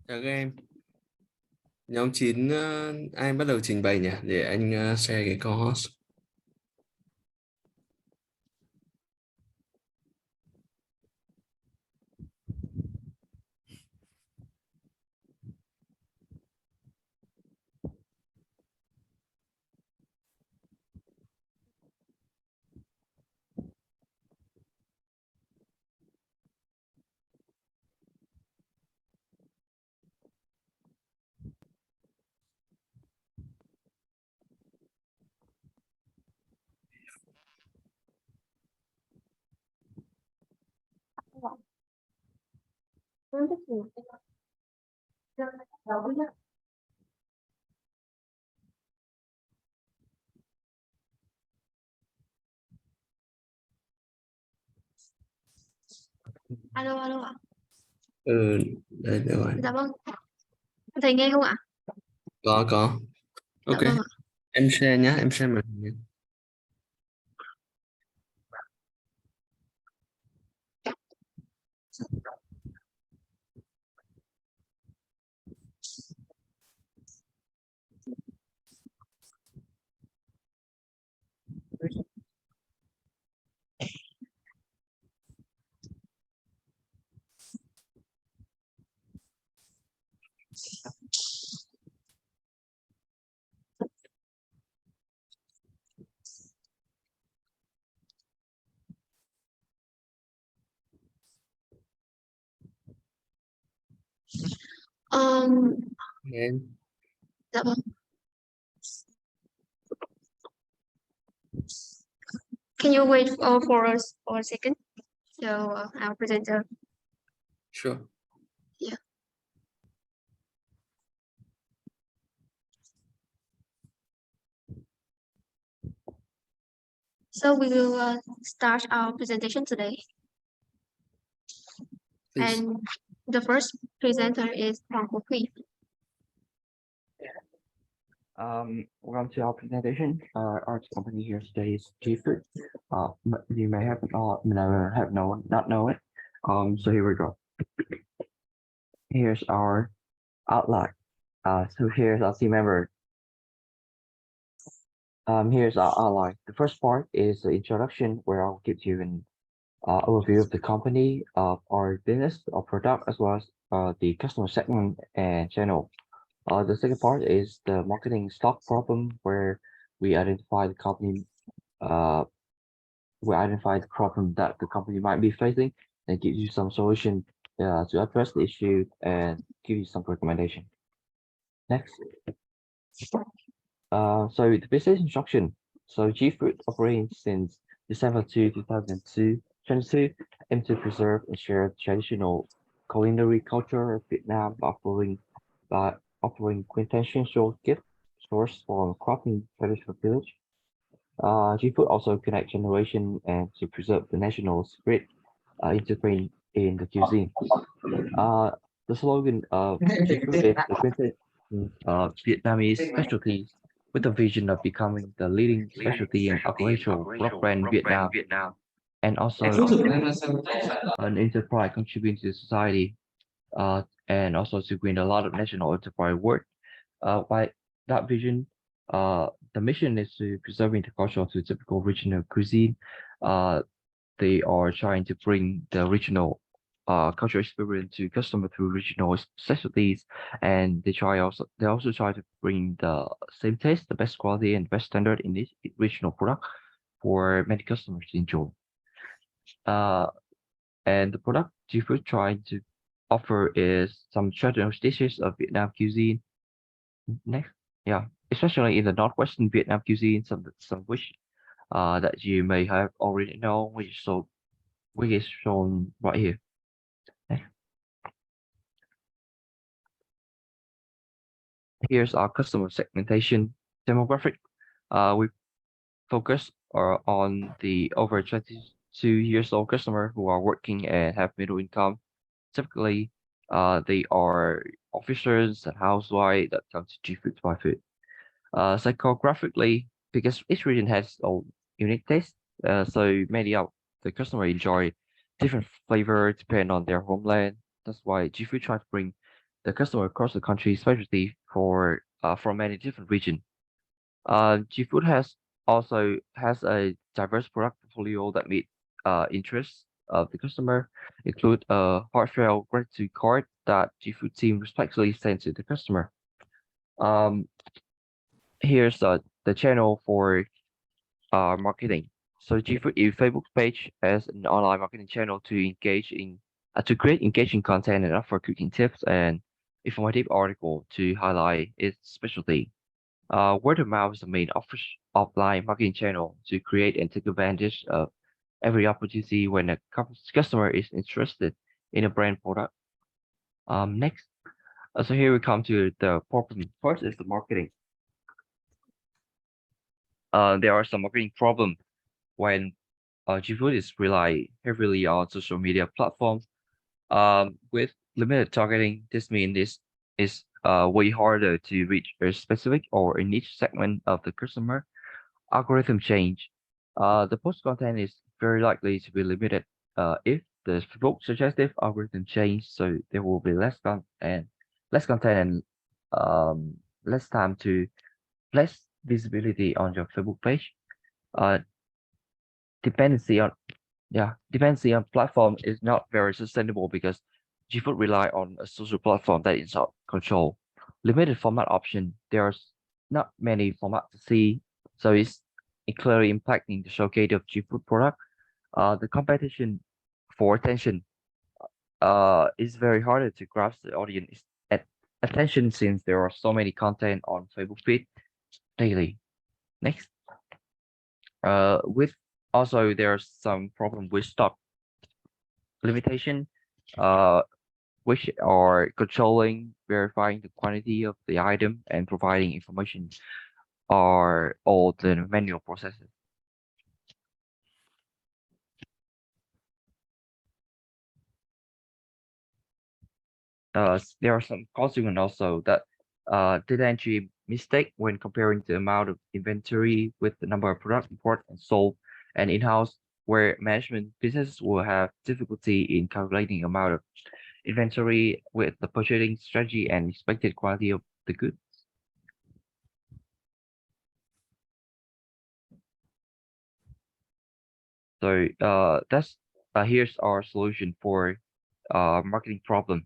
Chào các em. Nhóm 9 ai bắt đầu trình bày nhỉ? Để anh share cái co-host. Alo ạ. Đây rồi. Dạ vâng. Thầy nghe không ạ? Có. Dạ Ok. vâng ạ. Em share nhá, em share màn hình. Em. Dạ vâng. Can you wait for us for a second? So our presenter. Sure. Yeah. So we will start our presentation today. Please. And the first presenter is Hoàng Quốc Huy. Welcome to our presentation. Our company here today is G-Food. You may have not know it. So here we go. Here's our outline. So here's our team member. Here's our outline. The first part is the introduction, where I'll give you an overview of the company, of our business, our product, as well as the customer segment and channel. The second part is the marketing stock problem, where we identify the company, problem that the company might be facing, and give you some solution to address the issue and give you some recommendation. Next. So the business instruction. So G-Food operates since December 2022, aim to preserve and share traditional culinary culture of Vietnam by offering quintessential gift sourced from cropping traditional village. G-Food also connect generation and to preserve the national spirit integrated in the cuisine. The slogan of G-Food is the quintessence Vietnamese specialties, with a vision of becoming the leading specialty and agricultural product brand Vietnam, and also an enterprise contributing to society, and also to win a lot of national enterprise award. By that vision, the mission is to preserving the culture to typical regional cuisine. They are trying to bring the regional cultural experience to customer through regional specialties, and they also try to bring the same taste, the best quality, and best standard in this regional product for many customers to enjoy. And the product G-Food trying to offer is some traditional dishes of Vietnam cuisine. Next, yeah, especially in the northwestern Vietnam cuisine, some which that you may have already know, which is shown right here. Next. Here's our customer segmentation demographic. We focus on the over 22 years old customer who are working and have middle income. Typically, they are officers and housewives that come to G-Food to buy food. Psychographically, because each region has its own unique taste, so many of the customer enjoy different flavor depending on their homeland. That's why G-Food try to bring the customer across the country, especially for from many different regions. G-Food also has a diverse product portfolio that meet interests of the customer, include a heartfelt gratitude card that G-Food team respectfully sends to the customer. Here's the channel for marketing. So G-Food is Facebook page as an online marketing channel to create engaging content and offer cooking tips and informative article to highlight its specialty. Word of mouth is the main offline marketing channel to create and take advantage of every opportunity when a customer is interested in a brand product. Next, so here we come to the problem. First is the marketing. There are some marketing problems when G-Food is rely heavily on social media platforms. With limited targeting, this means this is way harder to reach a specific or a niche segment of the customer. Algorithm change. The post content is very likely to be limited if the Facebook suggestive algorithm change, so there will be less content and less time to less visibility on your Facebook page. Uh, dependency on dependency on platform is not very sustainable because Gfood rely on a social platform that is not control. Limited format option. There's not many formats to see, so it's clearly impacting the showcase of Gfood product. The competition for attention is very harder to grasp the audience at attention since there are so many content on Facebook feed daily. Next. With also there's some problem with stock limitation, which are controlling, verifying the quantity of the item and providing information are all the manual processes. There are some consequences also that data entry mistake when comparing the amount of inventory with the number of products imported and sold, and in-house where management business will have difficulty in calculating amount of inventory with the purchasing strategy and expected quality of the goods. So that's here's our solution for marketing problem.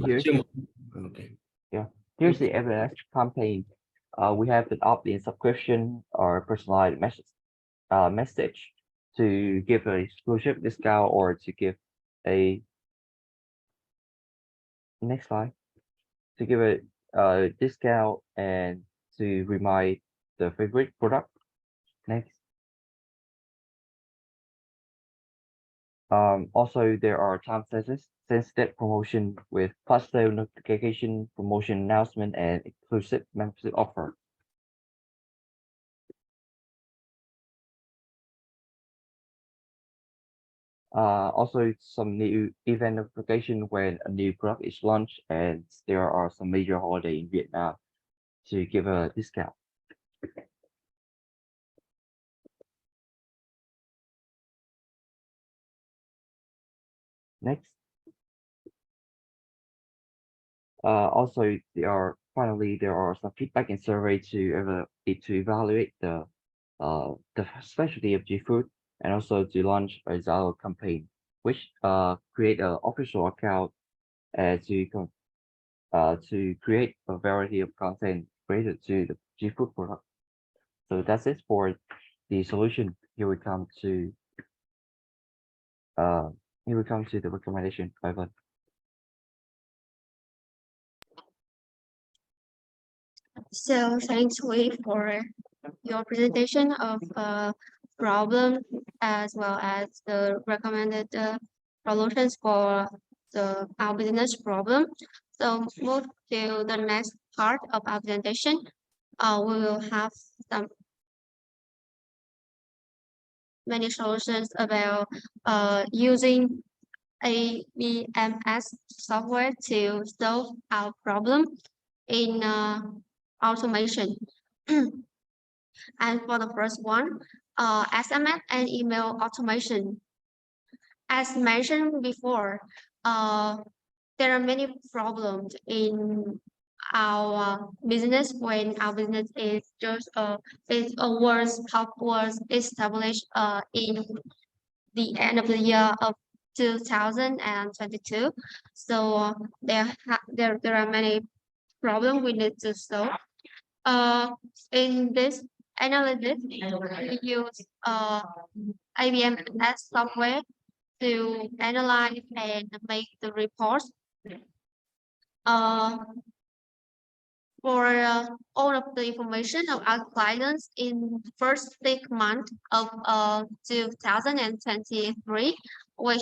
Here's Okay. Yeah, here's the evidence campaign. We have an opt-in subscription or personalized message to give an exclusive discount or to give a next slide to give a discount and to remind the favorite product. Next. Also, there are time sensitive promotion with flash sale notification, promotion announcement, and exclusive membership offer. Also, some new event notification when a new product is launched, and there are some major holiday in Vietnam to give a discount. Next. Also, there are some feedback and survey to evaluate the specialty of G Food, and also to launch a Zalo campaign, which create an official account to create a variety of content related to the G Food product. So that's it for the solution. Uh here we come to the recommendation. Bye. So thanks, Wei, for your presentation of problem as well as the recommended solutions for our business problem. So move to the next part of our presentation. We will have some many solutions about using ABMS software to solve our problem in automation. And for the first one, SMS and email automation. As mentioned before, there are many problems in our business when our business is just was established in the end of the year of 2022. So there are many problems we need to solve. In this analysis, we use IBM software to analyze and make the reports. For all of the information of our clients in first 6 months of 2023, which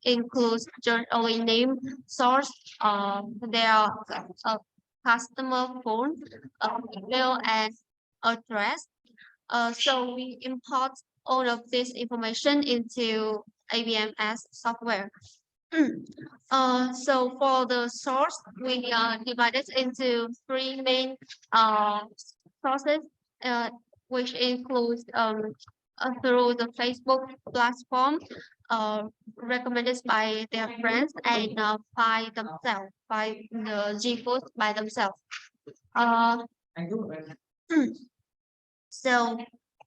includes just only name, source, their customer phone, email, and address. So we import all of this information into ABMS software. So for the source, we divide it into three main sources, which includes through the Facebook platform, recommended by their friends and by themselves, by the G-Food by themselves. So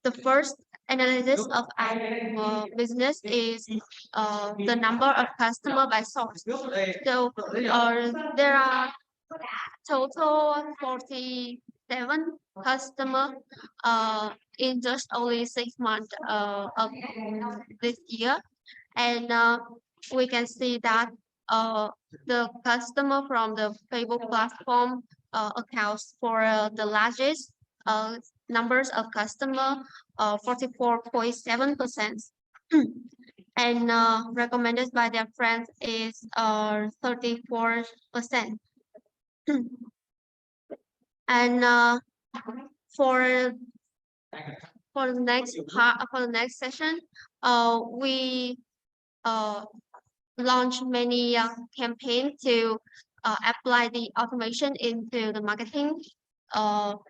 the first analysis of our business is the number of customer by source. So there are total 47 customer in just only 6 months of this year, and we can see that the customer from the Facebook platform accounts for the largest numbers of customer, 44.7%, and recommended by their friends is 34%. And for the next part, for the next session, we launch many campaigns to apply the automation into the marketing of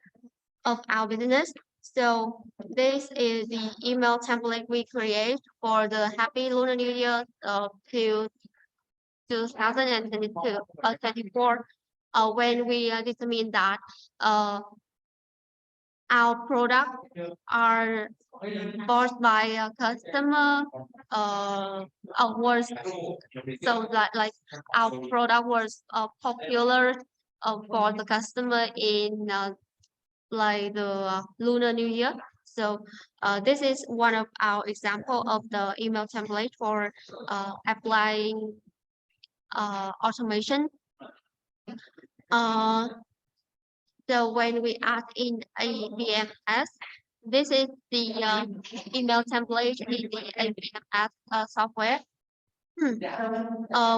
our business. So this is the email template we create for the Happy Lunar New Year to 2024, when we determine that our product are bought by a customer was so that like our product was popular for the customer in like the Lunar New Year. So this is one of our example of the email template for applying automation. So when we add in ABMS, this is the email template in the ABMS software.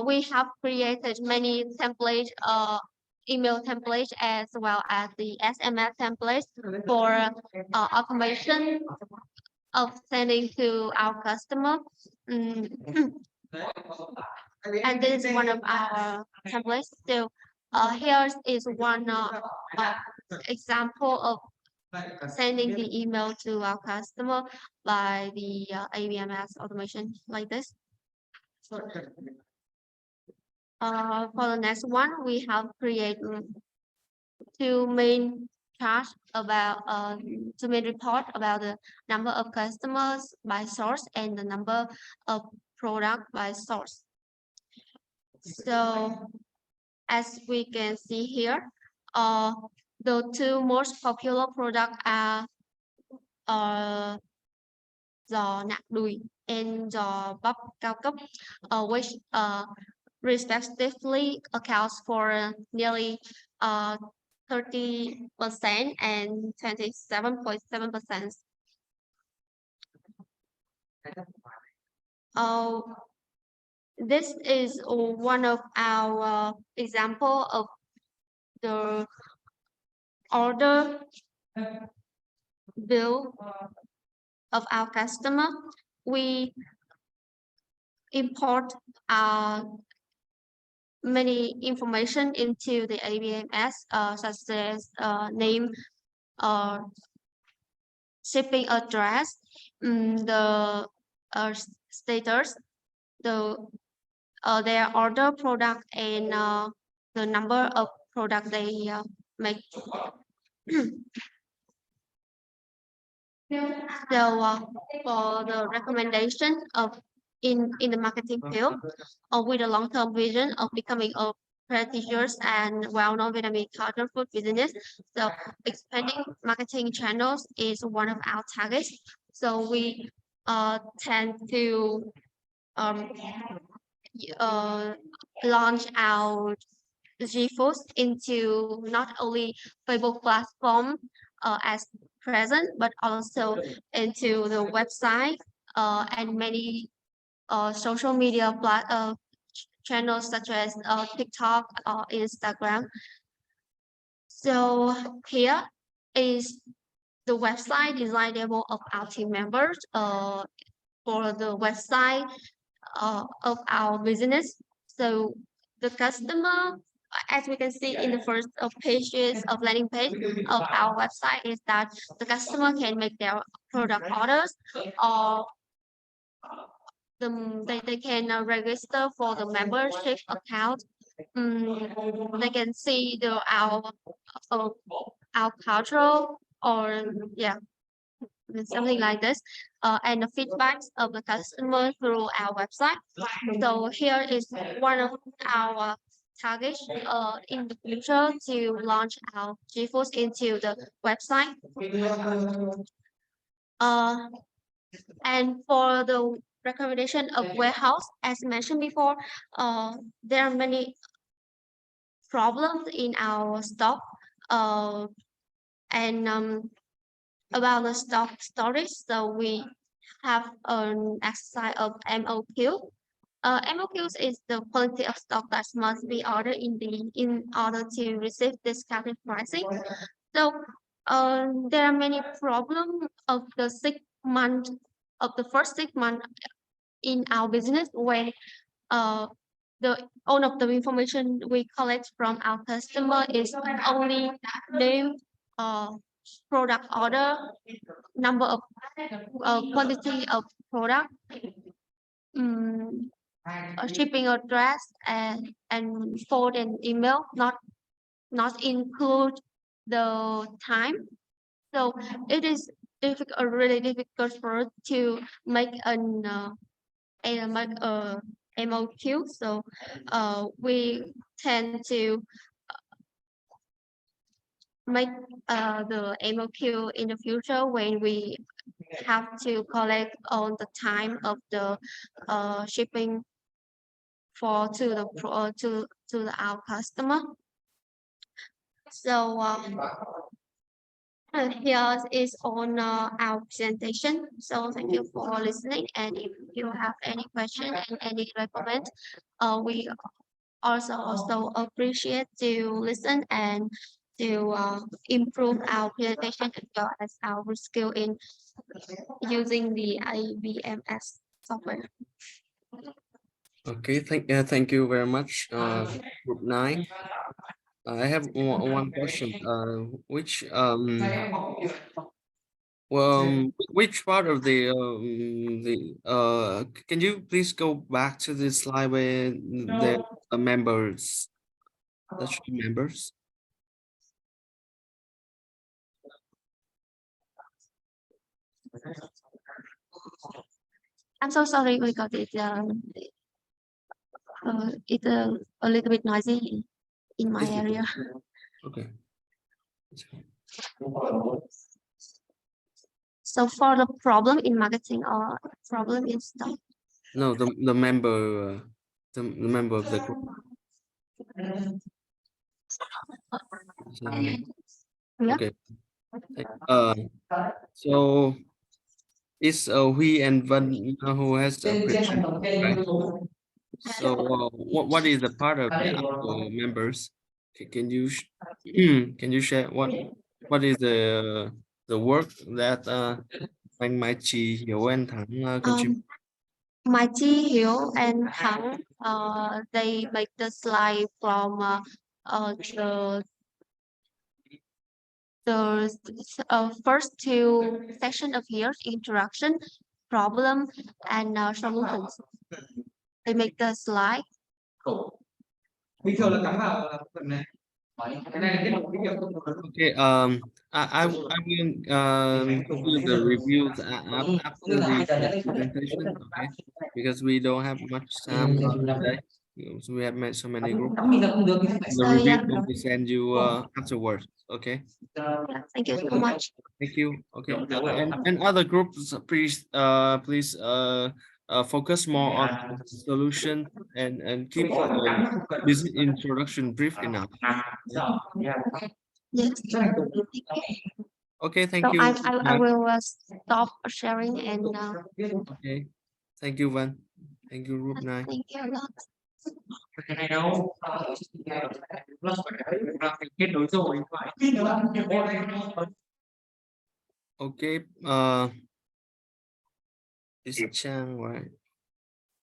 We have created many templates, email templates, as well as the SMS templates for automation of sending to our customer. And this is one of our templates. So here is one example of sending the email to our customer by the ABMS automation like this. For the next one, we have created two main charts about two main report about the number of customers by source and the number of product by source. So as we can see here, the two most popular products are giò nặng đùi and giò bắp cao cấp, which respectively accounts for nearly 30% and 27.7%. This is one of our example of the order bill of our customer. We import many information into the ABMS, such as name, shipping address, the status, their order product, and the number of product they make. So for the recommendation of in the marketing field, with a long-term vision of becoming a prestigious and well-known Vietnamese cultural food business, so expanding marketing channels is one of our targets. So we tend to launch our G-Foods into not only Facebook platform as present, but also into the website and many social media channels such as TikTok or Instagram. So here is the website design demo of our team members for the website of our business. So the customer, as we can see in the first pages of landing page of our website, is that the customer can make their product orders, or they can register for the membership account. They can see our cultural, or something like this, and the feedbacks of the customer through our website. So here is one of our targets in the future to launch our G-Foods into the website. And for the recommendation of warehouse, as mentioned before, there are many problems in our stock, and about the stock storage. So we have an exercise of MOQ. MOQs is the quality of stock that must be ordered in order to receive discounted pricing. So there are many problems of the first 6 months in our business, when all of the information we collect from our customer is only name, product order, number of quantity of product, shipping address, and phone and email, not include the time. So it is really difficult for us to make an MOQ. So we tend to make the MOQ in the future when we have to collect on the time of the shipping to our customer. So here is on our presentation. So thank you for listening, and if you have any question and any recommend, we also appreciate to listen and to improve our presentation as well as our skill in using the IVMS software. Okay, thank you very much, Group 9. I have one question. Which part of can you please go back to the slide where the members, the three members? I'm so sorry because it's a little bit noisy in my area. Okay. So for the problem in marketing or problem in stock? No, the member, the member of the group. Yeah. Okay. So it's Huy and Van who has the present, right? So what is the part of the other members? Can you can you share what is the work that anh Mai Chi, Hiểu and Thắng contribute? Mai Chi, Hiếu, and Thắng, they make the slide from the first two section of here, introduction, problem, and solutions. They make the slide. Okay, I will do the reviews after the presentation, okay? Because we don't have much time today. So we have met so many groups. The So review yeah, will be sent you afterwards, okay? yeah, thank you so much. Thank you. Okay, and other groups, please focus more on solution and keep this introduction brief enough. Yes. Okay, thank So you. I will stop sharing and Okay, thank you, Van. Thank you, Group 9. thank you a lot. Okay, it's Chang, right?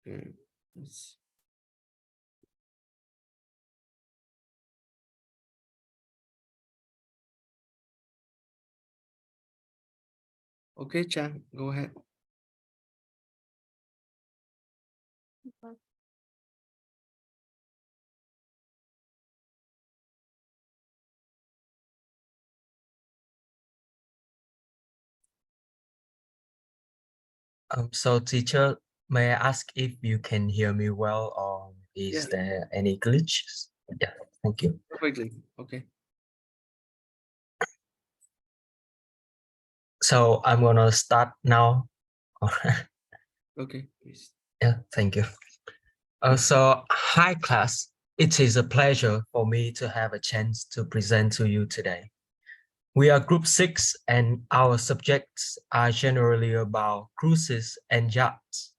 Yes. Okay, Chang, go ahead. So teacher, may I ask if you can hear me well, or is Yeah. there any glitches? Yeah, thank you. Perfectly. Okay. So I'm gonna start now. Okay, please. Yeah, thank you. So hi class, it is a pleasure for me to have a chance to present to you today. We are group 6 and our subjects are generally about cruises and yachts.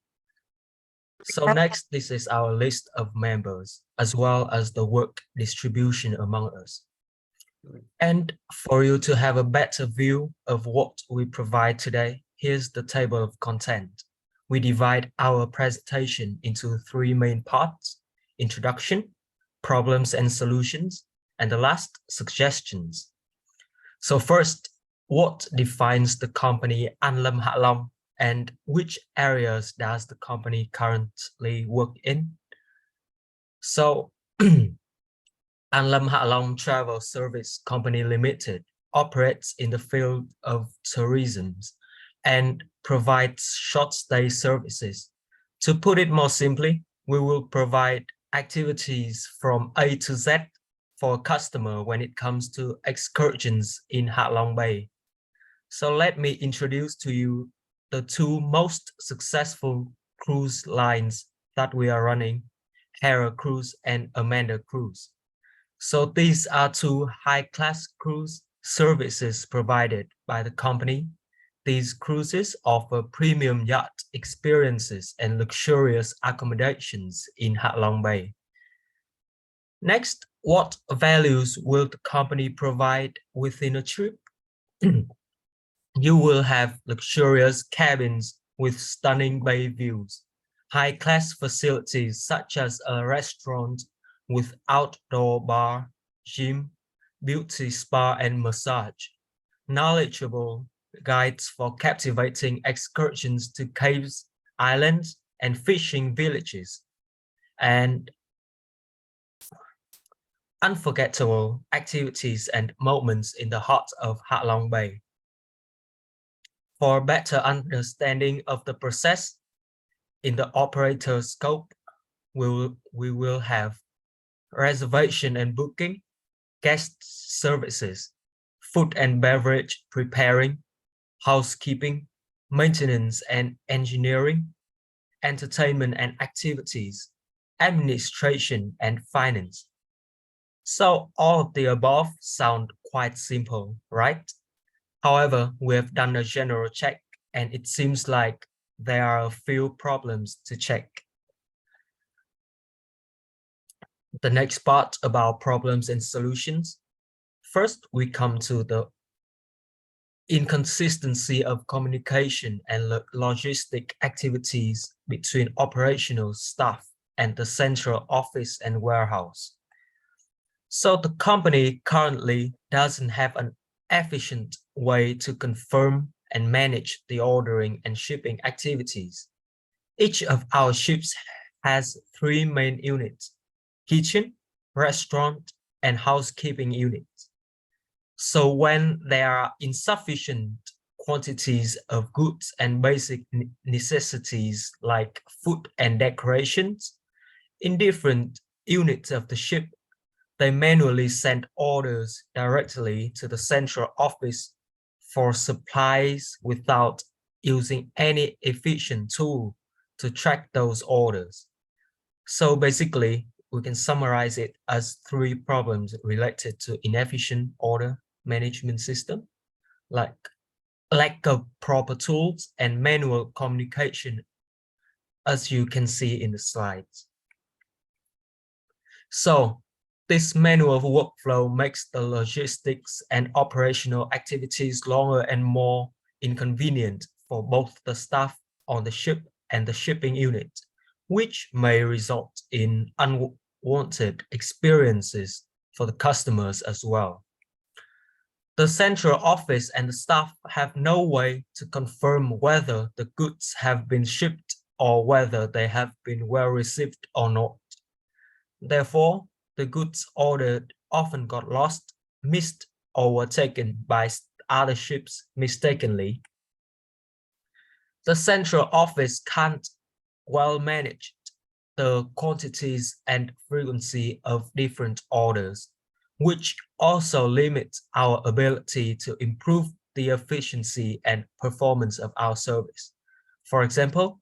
So next, this is our list of members, as well as the work distribution among us. And for you to have a better view of what we provide today, here's the table of content. We divide our presentation into 3 main parts: introduction, problems and solutions, and the last, suggestions. So first, what defines the company An Lam Hạ Long, and which areas does the company currently work in? So An Lam Hạ Long Travel Service Company Limited operates in the field of tourism and provides short stay services. To put it more simply, we will provide activities from A to Z for a customer when it comes to excursions in Hạ Long Bay. So let me introduce to you the 2 most successful cruise lines that we are running, Hera Cruise and Amanda Cruise. So these are 2 high-class cruise services provided by the company. These cruises offer premium yacht experiences and luxurious accommodations in Hạ Long Bay. Next, What values will the company provide within a trip? You will have luxurious cabins with stunning bay views, high-class facilities such as a restaurant with outdoor bar, gym, beauty spa and massage, knowledgeable guides for captivating excursions to caves, islands, and fishing villages, and unforgettable activities and moments in the heart of Hạ Long Bay. For better understanding of the process, in the operator scope, we will have reservation and booking, guest services, food and beverage preparing, housekeeping, maintenance and engineering, entertainment and activities, administration and finance. So all of the above sound quite simple, right? However, we have done a general check and it seems like there are a few problems to check. The next part about problems and solutions. First, we come to the inconsistency of communication and logistic activities between operational staff and the central office and warehouse. So the company currently doesn't have an efficient way to confirm and manage the ordering and shipping activities. Each of our ships has 3 main units: kitchen, restaurant, and housekeeping units. So when there are insufficient quantities of goods and basic necessities like food and decorations in different units of the ship, they manually send orders directly to the central office for supplies without using any efficient tool to track those orders. So basically, we can summarize it as 3 problems related to inefficient order management system, like lack of proper tools and manual communication, as you can see in the slides. So this manual workflow makes the logistics and operational activities longer and more inconvenient for both the staff on the ship and the shipping unit, which may result in unwanted experiences for the customers as well. The central office and the staff have no way to confirm whether the goods have been shipped or whether they have been well received or not. Therefore, the goods ordered often got lost, missed, or were taken by other ships mistakenly. The central office can't well manage the quantities and frequency of different orders, which also limits our ability to improve the efficiency and performance of our service. For example,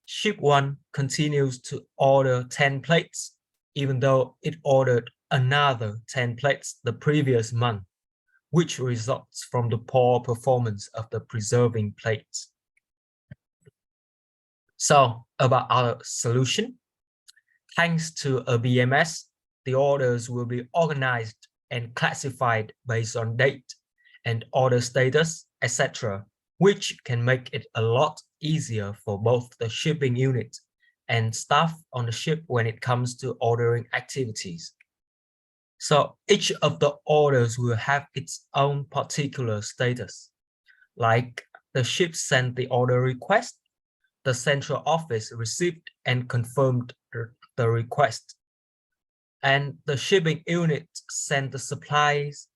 ship 1 continues to order 10 plates, even though it ordered another 10 plates the previous month, which results from the poor performance of the preserving plates. So about our solution, thanks to a BMS, the orders will be organized and classified based on date and order status, etc., which can make it a lot easier for both the shipping unit and staff on the ship when it comes to ordering activities. So each of the orders will have its own particular status. Like the ship sent the order request, the central office received and confirmed the request, and the shipping unit sent the supplies,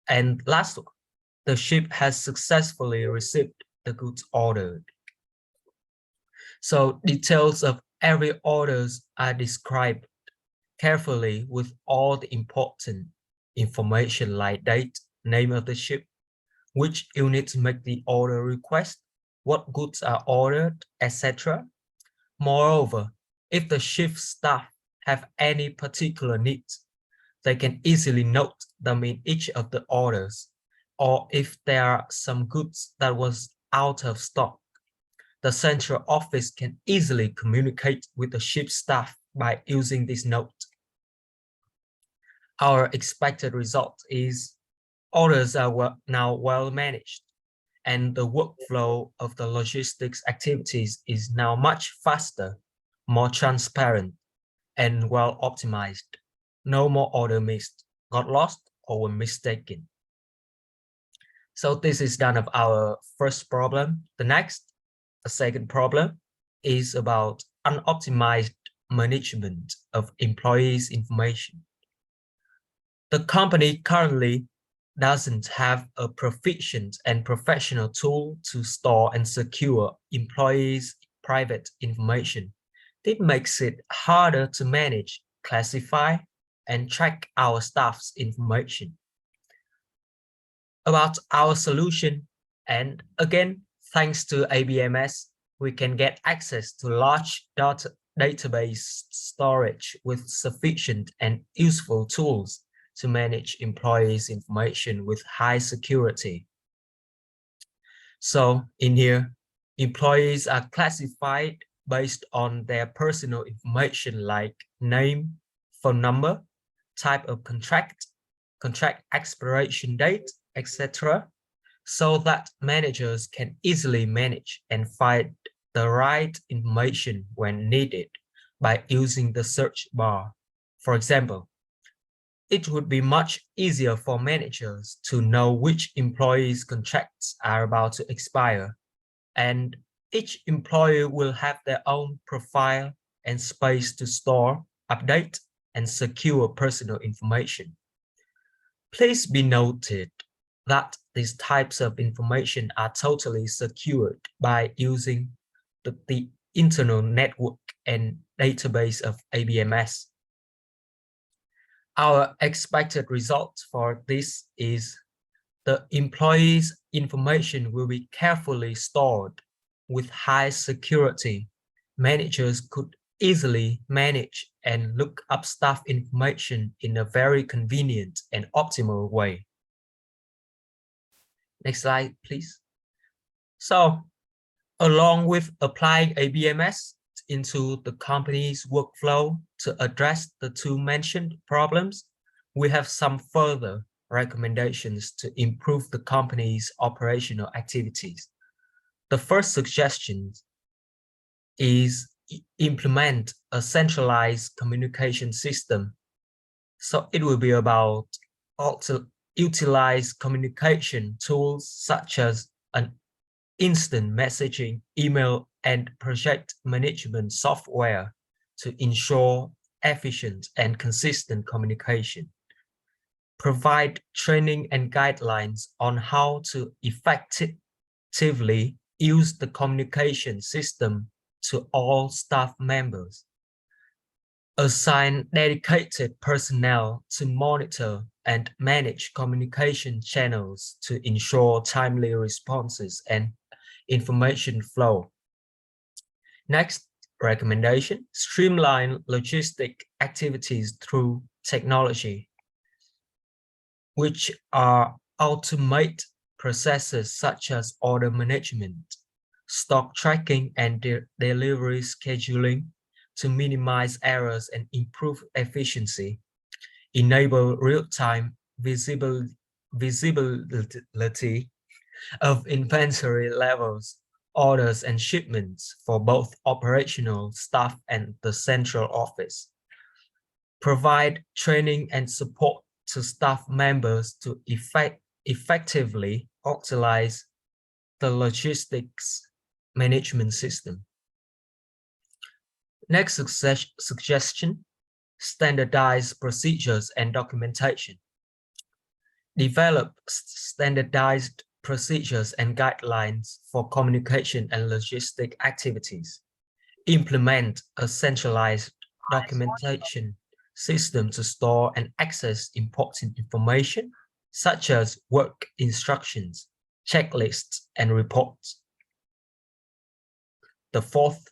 and last, the ship has successfully received the goods ordered. So details of every orders are described carefully with all the important information like date, name of the ship, which units make the order request, what goods are ordered, etc. Moreover, if the ship staff have any particular needs, they can easily note them in each of the orders, or if there are some goods that was out of stock, the central office can easily communicate with the ship staff by using this note. our expected result is orders are now well managed, and the workflow of the logistics activities is now much faster, more transparent, and well optimized. No more order missed, got lost, or were mistaken. So this is done of our first problem. The second problem is about unoptimized management of employees' information. The company currently doesn't have a proficient and professional tool to store and secure employees' private information. This makes it harder to manage, classify, and track our staff's information. About our solution, and again, thanks to ABMS, we can get access to large database storage with sufficient and useful tools to manage employees' information with high security. So in here, employees are classified based on their personal information like name, phone number, type of contract expiration date, etc., so that managers can easily manage and find the right information when needed by using the search bar. For example, it would be much easier for managers to know which employees' contracts are about to expire, and each employee will have their own profile and space to store, update, and secure personal information. Please be noted that these types of information are totally secured by using the internal network and database of ABMS. Our expected result for this is the employees' information will be carefully stored with high security. Managers could easily manage and look up staff information in a very convenient and optimal way. Next slide, please. So, along with applying ABMS into the company's workflow to address the two mentioned problems, we have some further recommendations to improve the company's operational activities. The first suggestion is implement a centralized communication system. So it will be about utilize communication tools such as an instant messaging, email, and project management software to ensure efficient and consistent communication. Provide training and guidelines on how to effectively use the communication system to all staff members. Assign dedicated personnel to monitor and manage communication channels to ensure timely responses and information flow. Next recommendation, streamline logistic activities through technology, which are automate processes such as order management, stock tracking, and delivery scheduling to minimize errors and improve efficiency, enable real-time visibility of inventory levels, orders, and shipments for both operational staff and the central office. Provide training and support to staff members to effectively utilize the logistics management system. Next suggestion, standardize procedures and documentation. Develop standardized procedures and guidelines for communication and logistic activities. Implement a centralized documentation system to store and access important information, such as work instructions, checklists, and reports. The fourth,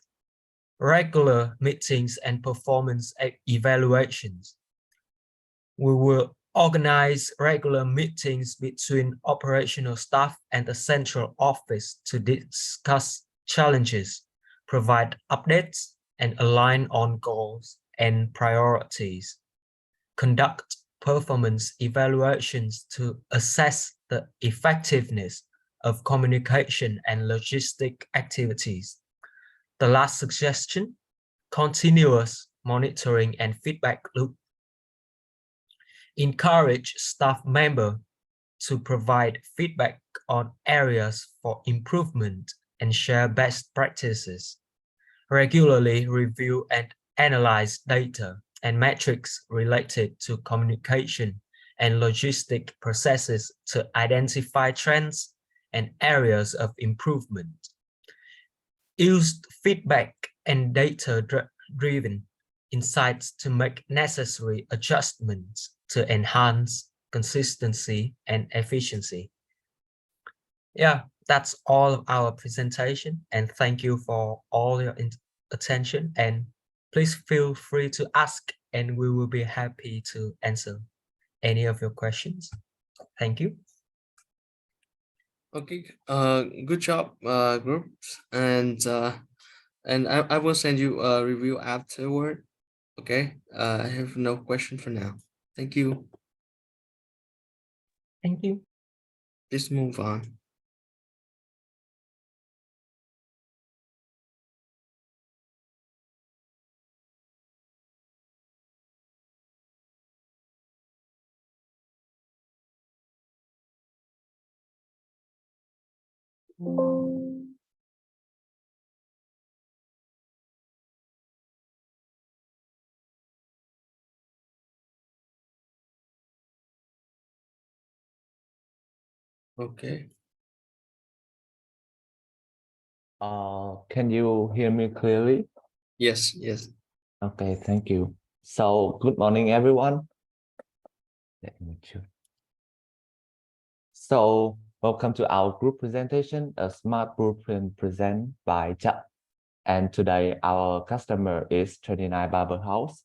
regular meetings and performance evaluations. We will organize regular meetings between operational staff and the central office to discuss challenges, provide updates, and align on goals and priorities. Conduct performance evaluations to assess the effectiveness of communication and logistic activities. The last suggestion, continuous monitoring and feedback loop. Encourage staff members to provide feedback on areas for improvement and share best practices. Regularly review and analyze data and metrics related to communication and logistic processes to identify trends and areas of improvement. Use feedback and data-driven insights to make necessary adjustments to enhance consistency and efficiency. Yeah, that's all of our presentation, and thank you for all your attention, and please feel free to ask and we will be happy to answer any of your questions. Thank you. Okay, good job, groups, and I will send you a review afterward. Okay, I have no question for now. Thank you. Thank you. Let's move on. Okay. Can you hear me clearly? Yes, yes. Okay, thank you. So, good morning, everyone. Let me choose. So, welcome to our group presentation, a smart blueprint presented by Chuck. And today, our customer is 29 Barber House.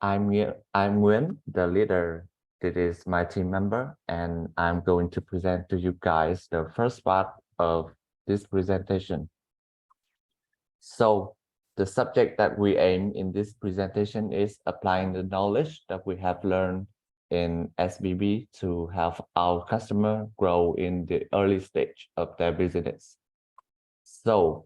I'm Nguyen, the leader. This is my team member, and I'm going to present to you guys the first part of this presentation. So, the subject that we aim in this presentation is applying the knowledge that we have learned in SBB to help our customer grow in the early stage of their business. So,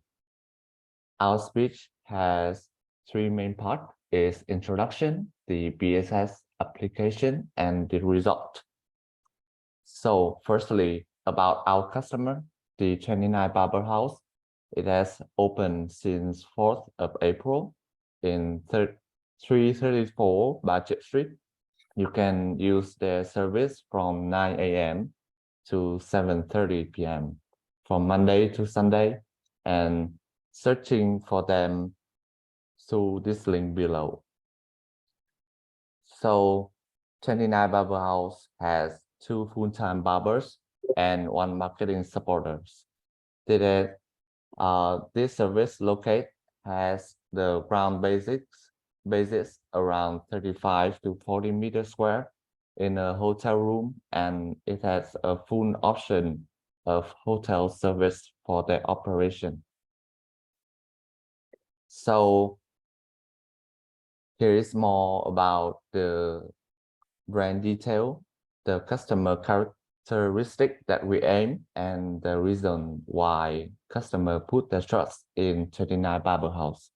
our speech has three main parts: is introduction, the BSS application, and the result. So, firstly, about our customer, the 29 Barber House. It has opened since 4th of April in 334 Budget Street. You can use their service from 9 a.m. to 7:30 p.m. from Monday to Sunday, and searching for them through this link below. So 29 Barber House has 2 full-time barbers and 1 marketing supporters. This service locate has the ground basis around 35 to 40 meters square in a hotel room, and it has a full option of hotel service for their operation. So here is more about the brand detail, the customer characteristic that we aim, and the reason why customer put their trust in 29 Barber House.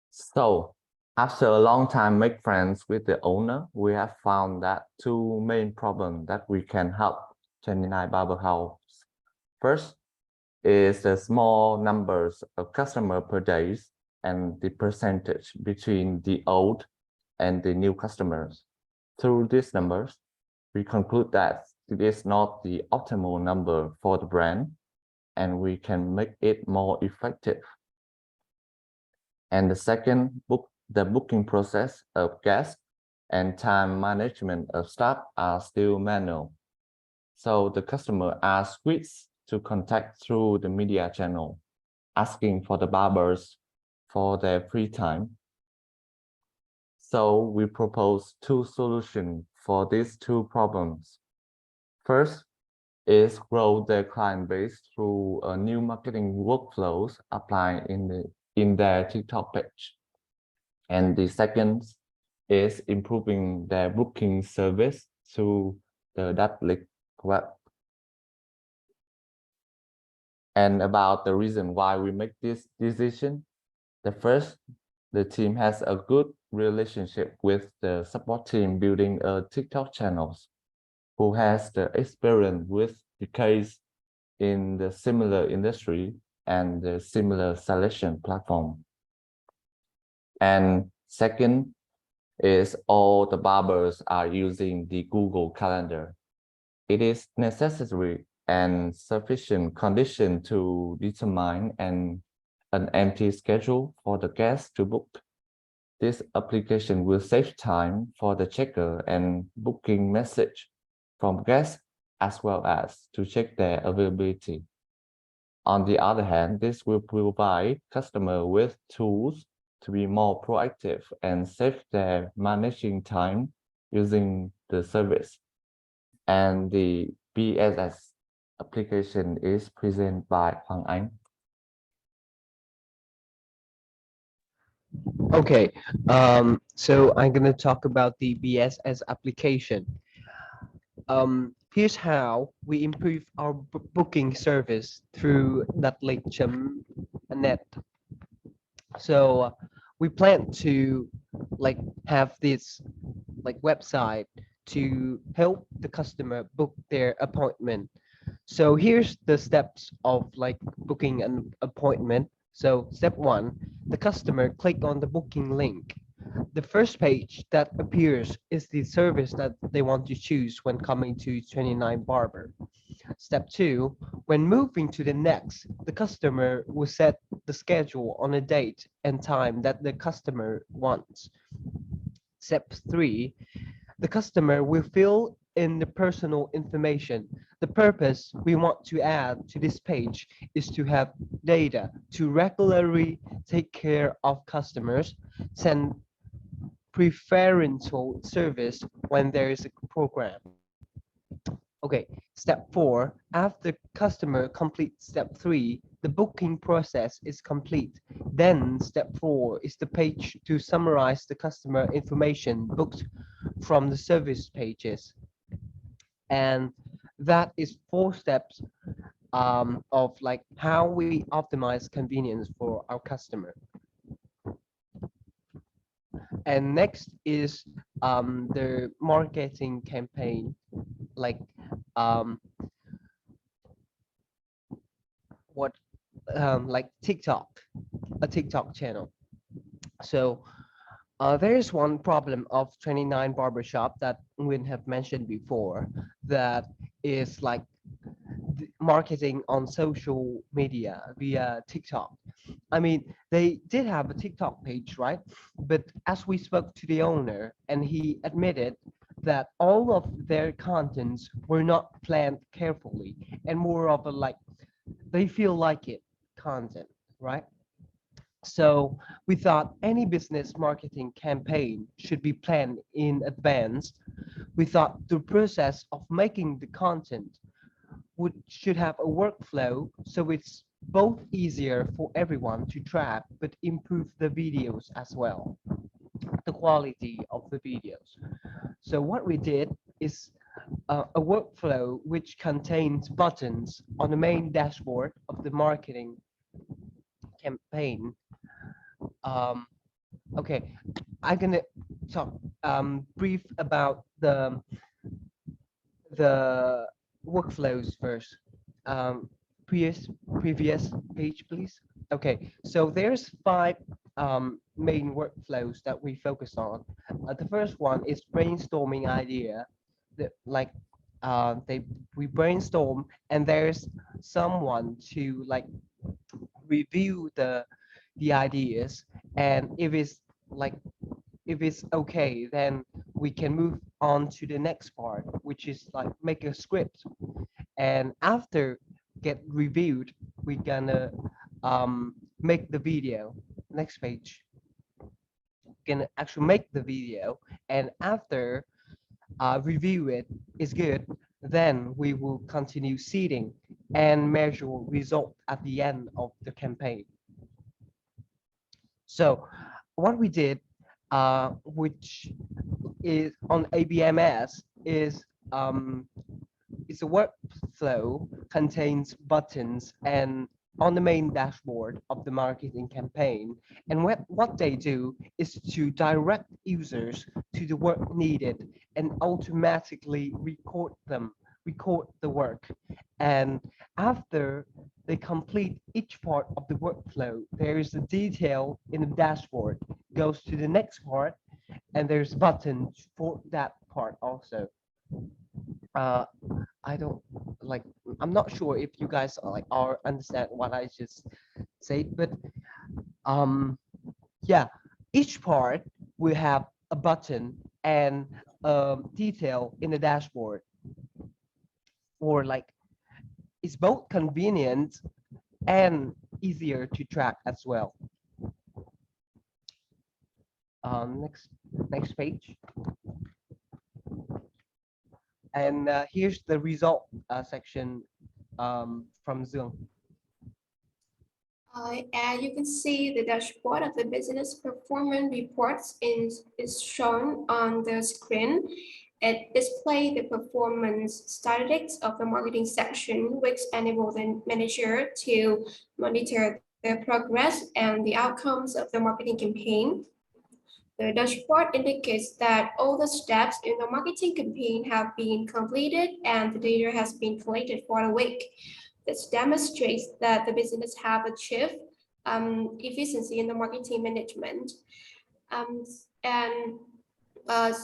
So after a long time make friends with the owner, we have found that 2 main problems that we can help 29 Barber House. First is the small numbers of customer per day and the percentage between the old and the new customers. Through these numbers, we conclude that it is not the optimal number for the brand, and we can make it more effective. And the second, the booking process of guests and time management of staff are still manual. So the customer are squeezed to contact through the media channel, asking for the barbers for their free time. So we propose 2 solutions for these 2 problems. First is grow their client base through a new marketing workflows applied in their TikTok page. And the second is improving their booking service through the Datlic web. And about the reason why we make this decision, the first, the team has a good relationship with the support team building a TikTok channels, who has the experience with the case in the similar industry and the similar selection platform. And second is all the barbers are using the Google Calendar. It is necessary and sufficient condition to determine an empty schedule for the guest to book. This application will save time for the checker and booking message from guests as well as to check their availability. On the other hand, this will provide customer with tools to be more proactive and save their managing time using the service. And the BSS application is presented by Hoàng Anh. Okay, so I'm gonna talk about the BSS application. Here's how we improve our booking service through .link.net. So we plan to like have this like website to help the customer book their appointment. So here's the steps of like booking an appointment. So step one, the customer click on the booking link. The first page that appears is the service that they want to choose when coming to 29 Barber. Step two, when moving to the next, the customer will set the schedule on a date and time that the customer wants. Step three, the customer will fill in the personal information. The purpose we want to add to this page is to have data to regularly take care of customers, send preferential service when there is a program. Okay, step four, after customer completes step three, the booking process is complete. Then step four is the page to summarize the customer information booked from the service pages. And that is 4 steps of like how we optimize convenience for our customer. And next is the marketing campaign, like what like TikTok, a TikTok channel. So there is one problem of 29 Barbershop that Nguyen have mentioned before, that is like marketing on social media via TikTok. I mean, they did have a TikTok page, right? But as we spoke to the owner, and he admitted that all of their contents were not planned carefully and more of a like they feel like it content, right? So we thought any business marketing campaign should be planned in advance. We thought the process of making the content should have a workflow so it's both easier for everyone to track but improve the videos as well, the quality of the videos. So what we did is a workflow which contains buttons on the main dashboard of the marketing campaign. Okay, I'm gonna talk brief about the workflows first. Previous page, please. Okay, so there's 5 main workflows that we focus on. The first one is brainstorming idea. That like we brainstorm and there's someone to like review the ideas, and if it's okay, then we can move on to the next part, which is like make a script. And after get reviewed, we're gonna make the video. Next page. Gonna actually make the video, and after review it is good, then we will continue seeding and measure result at the end of the campaign. So what we did, which is on ABMS is a workflow contains buttons and on the main dashboard of the marketing campaign. And what they do is to direct users to the work needed and automatically record the work. And after they complete each part of the workflow, there is a detail in the dashboard, goes to the next part, and there's buttons for that part also. uh I don't like, I'm not sure if you guys are understand what I just said, but um yeah, each part will have a button and detail in the dashboard, or like it's both convenient and easier to track as well. Next page. And here's the result section from Zoom. And you can see the dashboard of the business performance reports is shown on the screen. It displays the performance statistics of the marketing section, which enable the manager to monitor the progress and the outcomes of the marketing campaign. The dashboard indicates that all the steps in the marketing campaign have been completed and the data has been collected for the week. This demonstrates that the business have achieved efficiency in the marketing management. And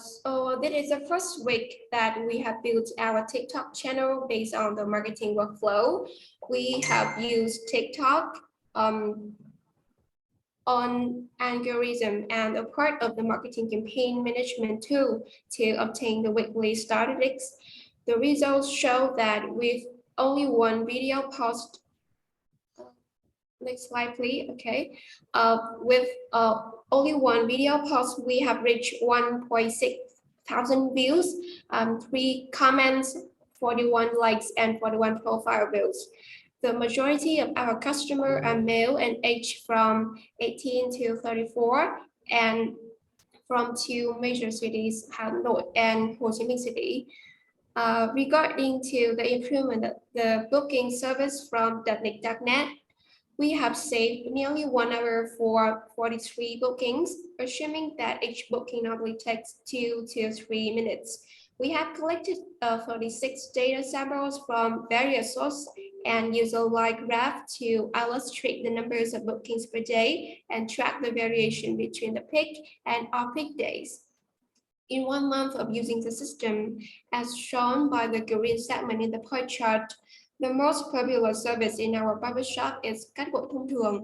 so this is the first week that we have built our TikTok channel based on the marketing workflow. We have used TikTok on algorithm and a part of the marketing campaign management tool to obtain the weekly statistics. The results show that with only one video post, next slide please, okay. With only one video post, we have reached 1.6 thousand views, 3 comments, 41 likes, and 41 profile views. The majority of our customers are male and aged from 18 to 34, and from 2 major cities, Hanoi and Ho Chi Minh City. Regarding to the improvement of the booking service from .net, we have saved nearly 1 hour for 43 bookings, assuming that each booking normally takes 2 to 3 minutes. We have collected 36 data samples from various sources and use a line graph to illustrate the numbers of bookings per day and track the variation between the peak and off-peak days. In 1 month of using the system, as shown by the green segment in the pie chart, the most popular service in our barbershop is cắt gội thông thường.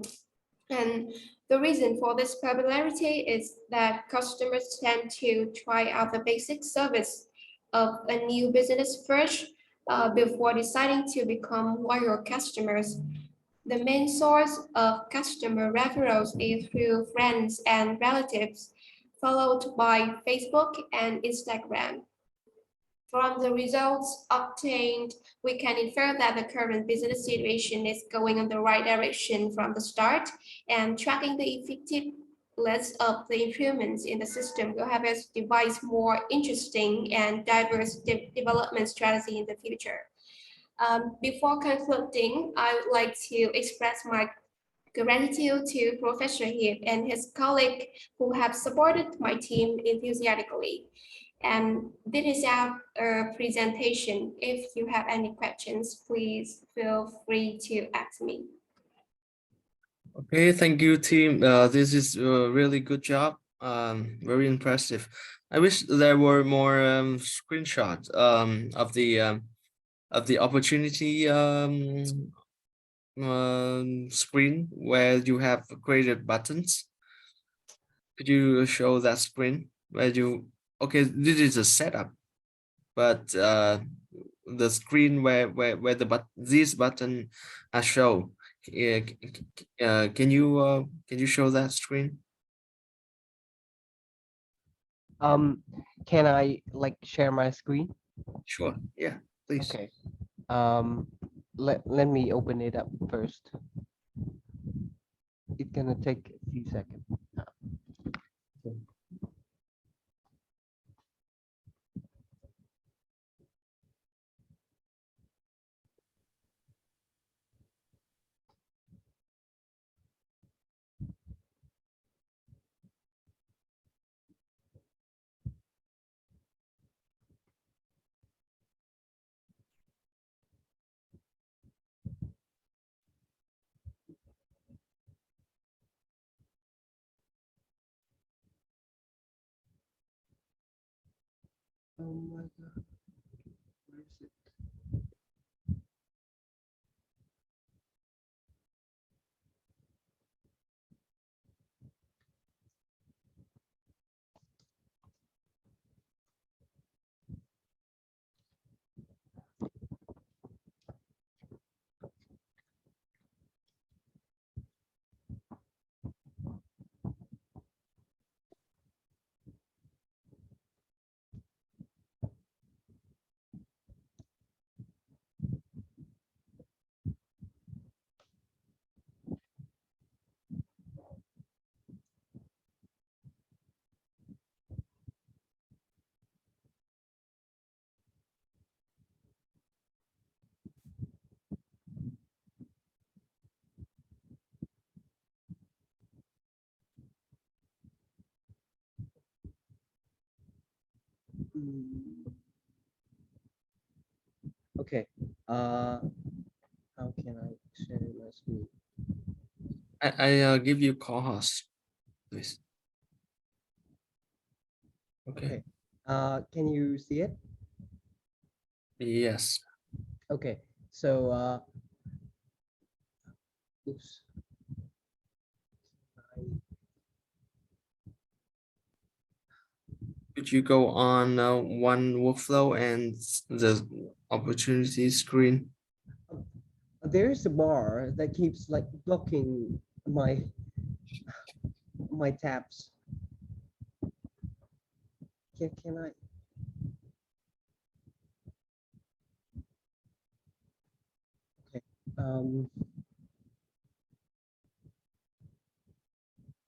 And the reason for this popularity is that customers tend to try out the basic service of a new business first before deciding to become loyal customers. The main source of customer referrals is through friends and relatives, followed by Facebook and Instagram. From the results obtained, we can infer that the current business situation is going in the right direction from the start, and tracking the effectiveness of the improvements in the system will have us devise more interesting and diverse development strategy in the future. Before concluding, I would like to express my gratitude to Professor Hiệp and his colleague who have supported my team enthusiastically. And this is our presentation. If you have any questions, please feel free to ask me. Okay, thank you, team. This is a really good job. Very impressive. I wish there were more screenshots of the opportunity screen where you have created buttons. Could you show that screen where you? Okay, this is a setup, but the screen where this button are shown. Can you show that screen? Can I like share my screen? Sure. Yeah, please. Okay. Let me open it up first. It's gonna take a few seconds. Oh my god. Where is it? Mm, okay. How can I share my screen? I give you co-host, please. Okay. Okay. Can you see it? Yes. Okay. So oops. Could you go on one workflow and the opportunity screen? There's a bar that keeps like blocking my tabs. Can I? Okay.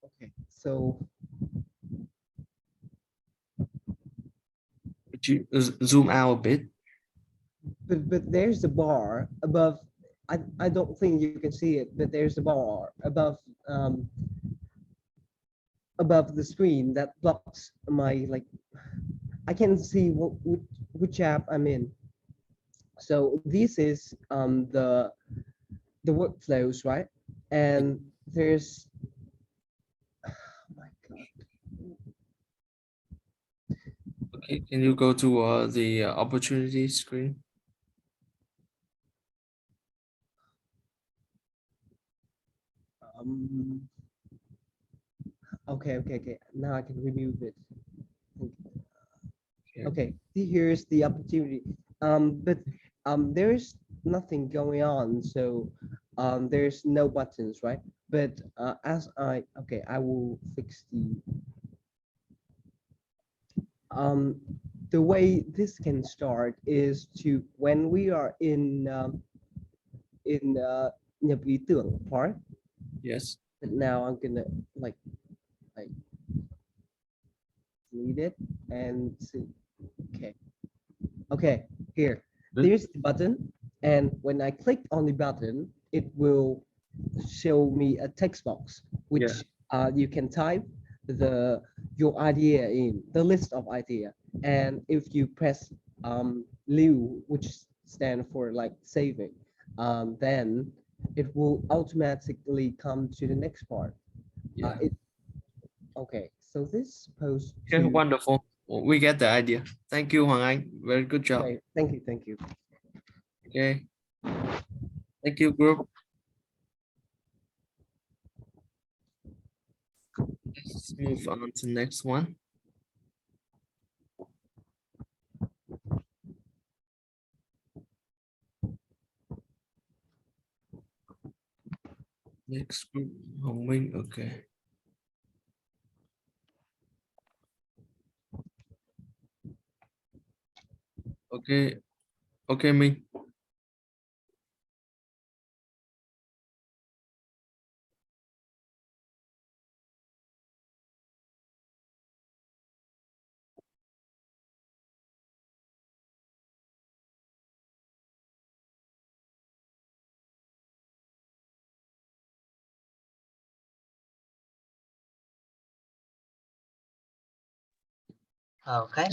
Okay. So Could you zoom out a bit? but there's a bar above. I don't think you can see it, but there's a bar um above the screen that blocks my like I can see which app I'm in. So this is the workflows, right? And there's oh my god. Okay, can you go to the opportunity screen? Um, okay. Now I can remove it. Okay, here's the opportunity. But there's nothing going on, so there's no buttons, right? But I will fix the way this can start is to when we are in nhập ý tưởng part. Yes. But now I'm gonna like delete it and see. Okay, here. Good. There's the button, and when I click on the button, it will show me a text box, which you can type your idea in the list of idea, and if you press Liu, which stand for like saving, then it will automatically come to the next part. Yeah. Okay, so this supposed Okay, to. wonderful. Well, we get the idea. Thank you, Hoàng Anh. Very good job. Okay, thank you. Okay. Thank you, group. Let's move on to next one. Next group, Hồng Minh. Okay. Okay. Okay, Minh. Okay.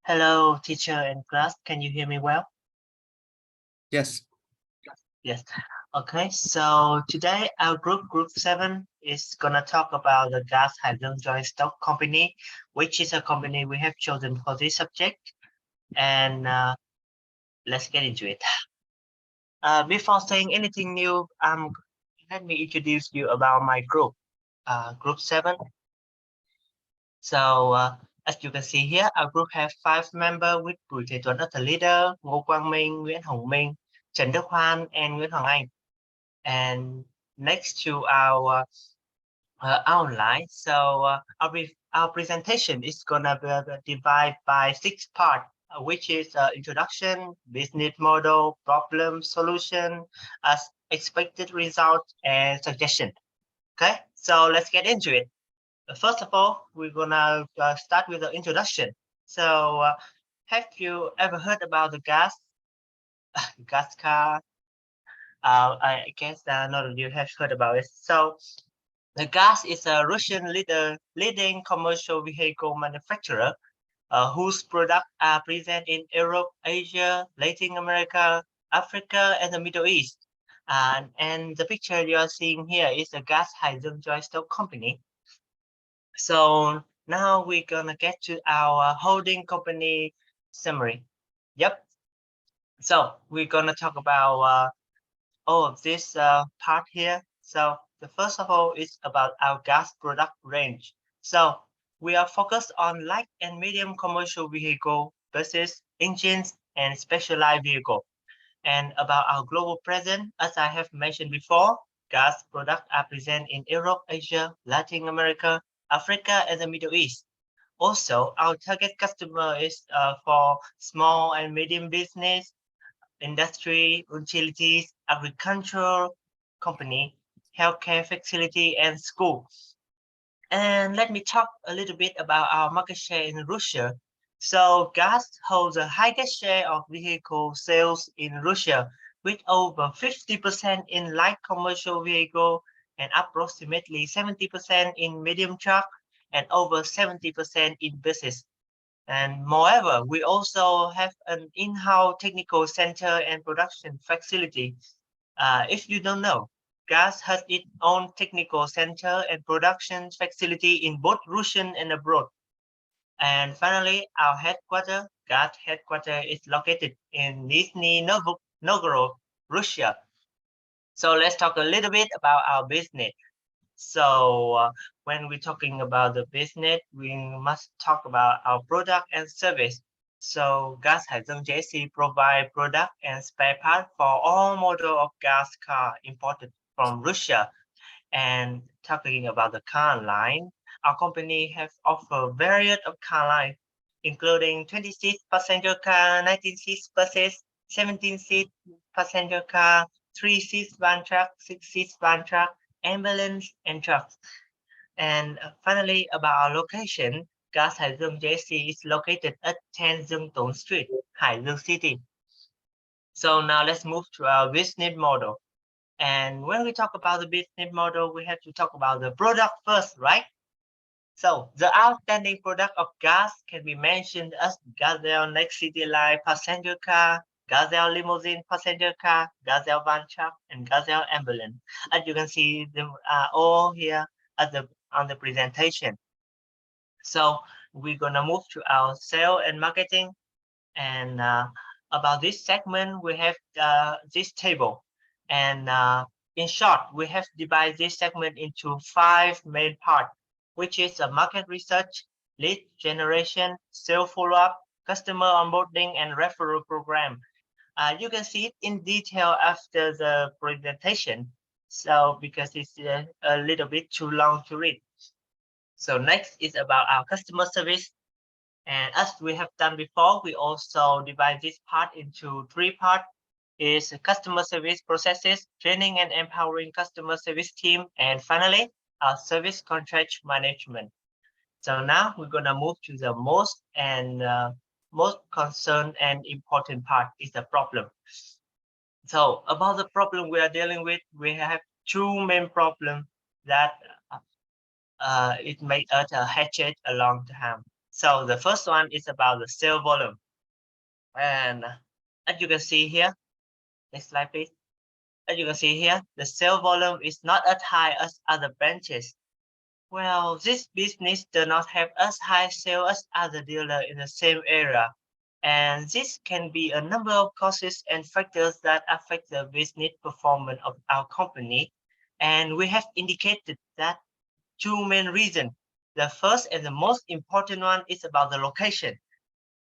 Hello, teacher and class. Can you hear me well? Yes. Yes. Okay. So today our group 7, is gonna talk about the gas hydrogen joint stock company, which is a company we have chosen for this subject. and let's get into it. Before saying anything new, let me introduce you about my group, Group 7. So as you can see here, our group has 5 members with Bùi Thế Tuấn as the leader, Ngô Quang Minh, Nguyễn Hồng Minh, Trần Đức Hoan, and Nguyễn Hoàng Anh. And next to our outline, so our presentation is gonna be divided by 6 parts, which is introduction, business model, problem, solution, as expected result, and suggestion. Okay, so let's get into it. First of all, we're gonna start with the introduction. So have you ever heard about the gas car? I guess none of you have heard about it. So the gas is a Russian leading commercial vehicle manufacturer whose products are present in Europe, Asia, Latin America, Africa, and the Middle East. And the picture you are seeing here is a gas Hải Dương Joint Stock Company. So now we're gonna get to our holding company summary. Yep. So we're gonna talk about all of this part here. So the first of all is about our gas product range. So we are focused on light and medium commercial vehicle, buses, engines, and specialized vehicle. And about our global presence, as I have mentioned before, gas products are present in Europe, Asia, Latin America, Africa, and the Middle East. Also, our target customer is for small and medium business, industry, utilities, agricultural company, healthcare facility, and schools. And let me talk a little bit about our market share in Russia. So gas holds the highest share of vehicle sales in Russia, with over 50% in light commercial vehicle and approximately 70% in medium truck and over 70% in buses. And moreover, we also have an in-house technical center and production facility. If you don't know, gas has its own technical center and production facility in both Russian and abroad. And finally, our headquarters, gas headquarters, is located in Nizhny Novgorod, Russia. So let's talk a little bit about our business. So when we're talking about the business, we must talk about our product and service. So Gas Hải Dương JC provide product and spare part for all model of gas car imported from Russia. And talking about the car line, our company has offered various of car line, including 26 passenger car, 19-seat buses, 17-seat passenger car, 3-seat van truck, 6-seat van truck, ambulance, and trucks. And finally, about our location, Gas Hải Dương JC is located at 10 Dương Tốn Street, Hải Dương City. So now let's move to our business model. And when we talk about the business model, we have to talk about the product first, right? So the outstanding product of gas can be mentioned as Gazelle Next City Line passenger car, Gazelle Limousine passenger car, Gazelle van truck, and Gazelle ambulance. As you can see, them are all here on the presentation. So we're gonna move to our sales and marketing. And about this segment, we have this table. And in short, we have divided this segment into 5 main parts, which is a market research, lead generation, sales follow-up, customer onboarding, and referral program. You can see it in detail after the presentation, so because it's a little bit too long to read. So next is about our customer service. And as we have done before, we also divide this part into 3 parts. Is customer service processes, training and empowering customer service team, and finally, our service contract management. So now we're gonna move to the most concerned and important part is the problem. So about the problem we are dealing with, we have 2 main problems that it made us a headache a long time. So the first one is about the sale volume. And as you can see here, next slide please. As you can see here, the sale volume is not as high as other branches. Well, this business does not have as high sales as other dealers in the same area. And this can be a number of causes and factors that affect the business performance of our company. And we have indicated that two main reasons. The first and the most important one is about the location.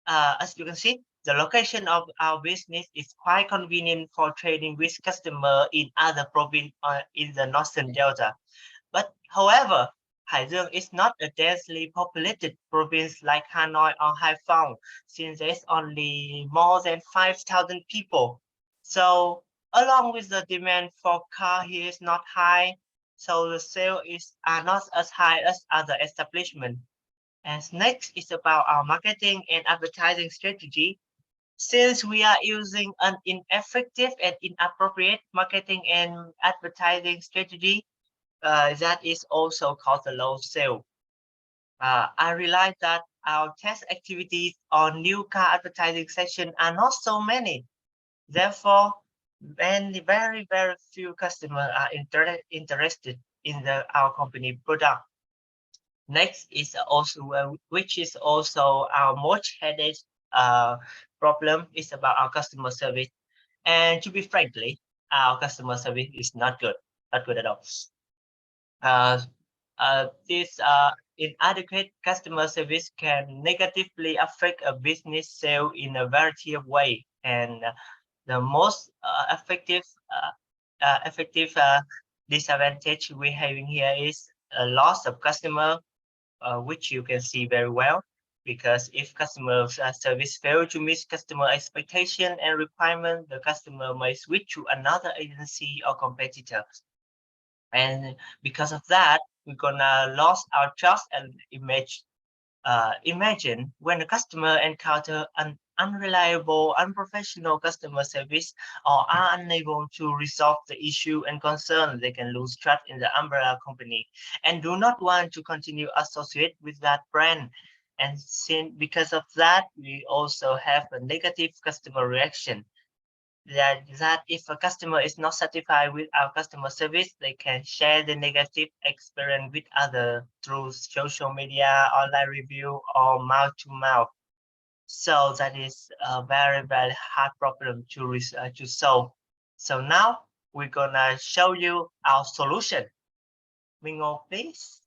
As you can see, the location of our business is quite convenient for trading with customers in other provinces in the Northern Delta. But however, Haidian is not a densely populated province like Hanoi or Haiphong, since there's only more than 5,000 people. So along with the demand for car here is not high, so the sales are not as high as other establishments. And next is about our marketing and advertising strategy. Since we are using an ineffective and inappropriate marketing and advertising strategy, that is also called the low sale. I realized that our test activities on new car advertising session are not so many. Therefore, very few customers are interested in our company product. Next is also, which is also our most headache problem, is about our customer service. And to be frankly, our customer service is not good at all. This inadequate customer service can negatively affect a business sale in a variety of ways. And the most effective disadvantage we're having here is a loss of customer, which you can see very well, because if customer service fail to meet customer expectation and requirement, the customer may switch to another agency or competitor. And because of that, we're gonna lose our trust and image. Imagine when a customer encounter an unreliable, unprofessional customer service or are unable to resolve the issue and concern, they can lose trust in the umbrella company and do not want to continue associate with that brand. And because of that, we also have a negative customer reaction. That if a customer is not satisfied with our customer service, they can share the negative experience with others through social media, online review, or mouth to mouth. So that is a very hard problem to solve. So now we're gonna show you our solution. Mingo, please.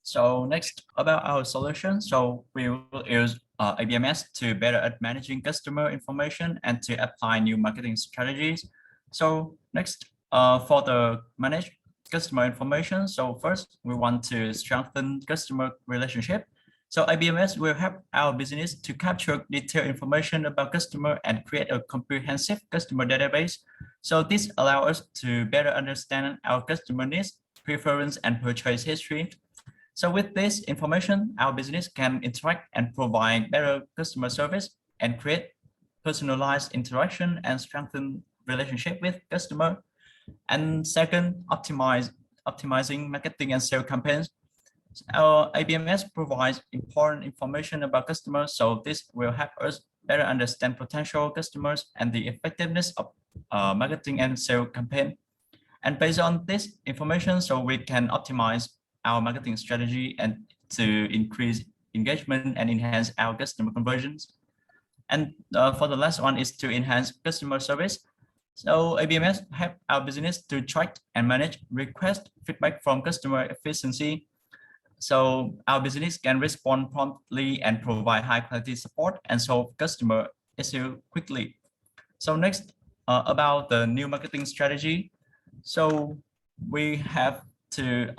So next about our solution. So we will use ABMS to better at managing customer information and to apply new marketing strategies. So next, for the manage customer information. So first, we want to strengthen customer relationship. So ABMS will help our business to capture detailed information about customer and create a comprehensive customer database. So this allows us to better understand our customer needs, preference, and purchase history. So with this information, our business can interact and provide better customer service and create personalized interaction and strengthen relationship with customer. And second, optimizing marketing and sales campaigns. Our ABMS provides important information about customers, so this will help us better understand potential customers and the effectiveness of marketing and sales campaign. And based on this information, so we can optimize our marketing strategy and to increase engagement and enhance our customer conversions. And for the last one is to enhance customer service. So ABMS help our business to track and manage request feedback from customer efficiency. So our business can respond promptly and provide high quality support and solve customer issue quickly. So next, about the new marketing strategy. So we have to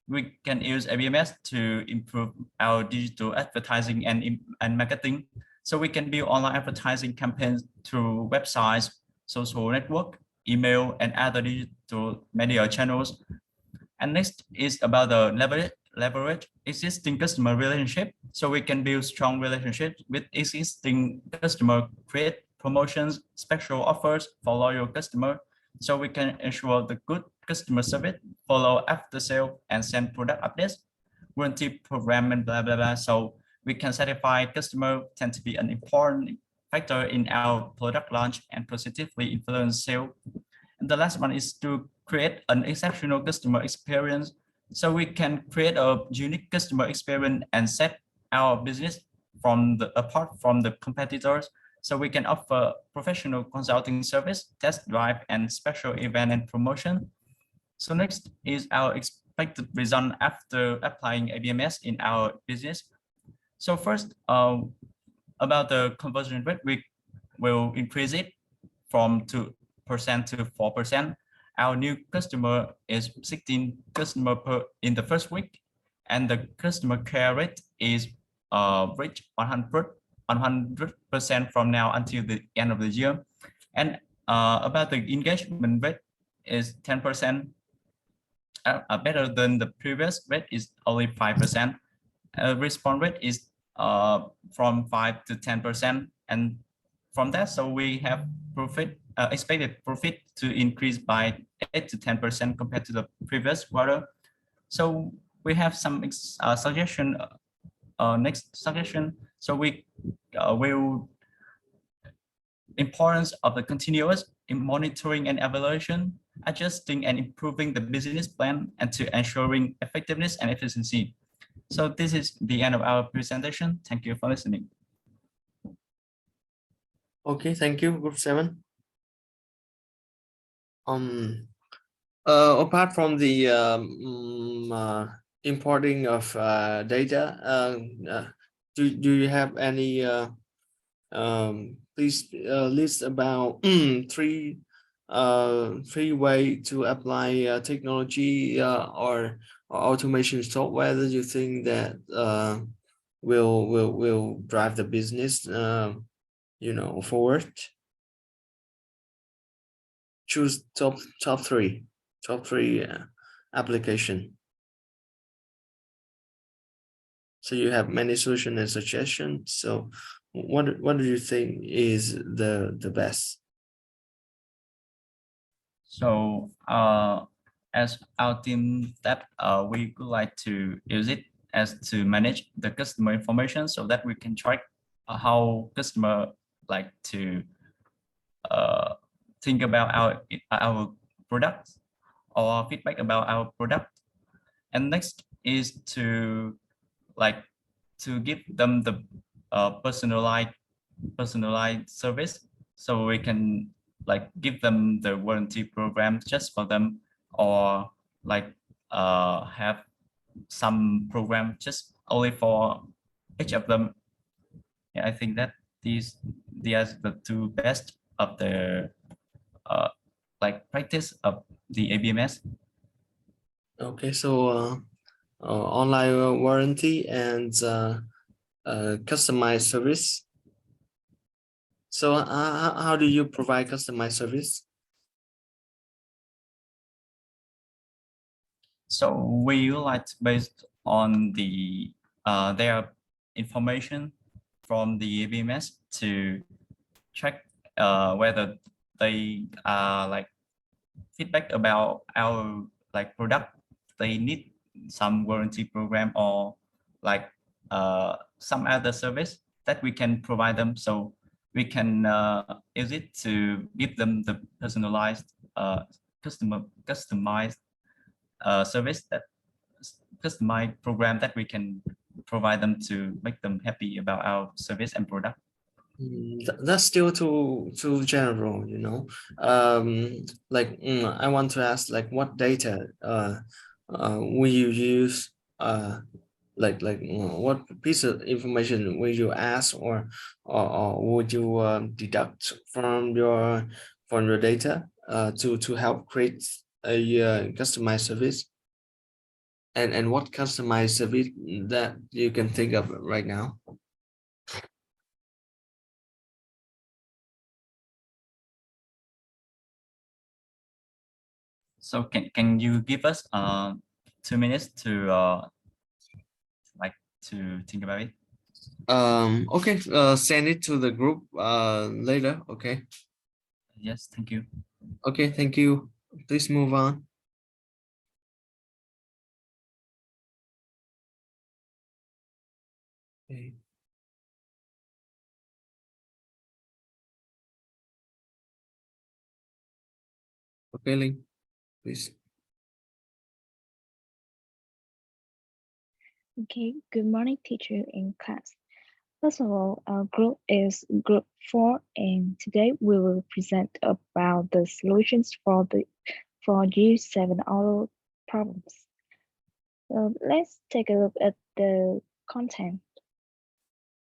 we can use ABMS to improve our digital advertising and marketing. So we can build online advertising campaigns through websites, social network, email, and other digital media channels. And next is about the leverage existing customer relationship. So we can build strong relationships with existing customer, create promotions, special offers for loyal customer. So we can ensure the good customer service, follow after sale, and send product updates, warranty program, and blah blah blah. So we can satisfy customer tend to be an important factor in our product launch and positively influence sale. And the last one is to create an exceptional customer experience. So we can create a unique customer experience and set our business apart from the competitors. So we can offer professional consulting service, test drive, and special event and promotion. So next is our expected result after applying ABMS in our business. So first, about the conversion rate, we will increase it from 2% to 4%. Our new customer is 16 customer in the first week, and the customer care rate is reach 100% from now until the end of the year. And about the engagement rate is 10%, better than the previous rate is only 5%. Response rate is from 5 to 10%, and from that, so we have expected profit to increase by 8 to 10% compared to the previous quarter. So we have some suggestion. Next suggestion. So we will importance of the continuous monitoring and evaluation, adjusting and improving the business plan, and to ensuring effectiveness and efficiency. So this is the end of our presentation. Thank you for listening. Okay, thank you, Group 7. Apart from the importing of data, do you have any please list about three way to apply technology or automation software that you think that will drive the business forward? Choose top three application. So you have many solutions and suggestions. So what do you think is the best? So as our team that we would like to use it as to manage the customer information so that we can track how customer like to think about our product or feedback about our product. And next is to give them the personalized service, so we can give them the warranty program just for them, or have some program just only for each of them. Yeah, I think that these are the two best of the practice of the ABMS. Okay, so online warranty and customized service. So how do you provide customized service? So we like based on the their information from the ABMS to check whether they feedback about our product. They need some warranty program or some other service that we can provide them, so we can use it to give them the personalized customized service, that customized program that we can provide them to make them happy about our service and product. That's still too general, I want to ask, what data will you use, what piece of information will you ask, or would you deduct from your data to help create a customized service, and what customized service that you can think of right now? So can you give us 2 minutes to to think about it? Okay, send it to the group later. Okay. Yes, thank you. Okay, thank you. Please move on. Okay. Okay, Linh, please. Okay, good morning, teacher in class. First of all, our group is Group 4, and today we will present about the solutions for G7 auto problems. So let's take a look at the content.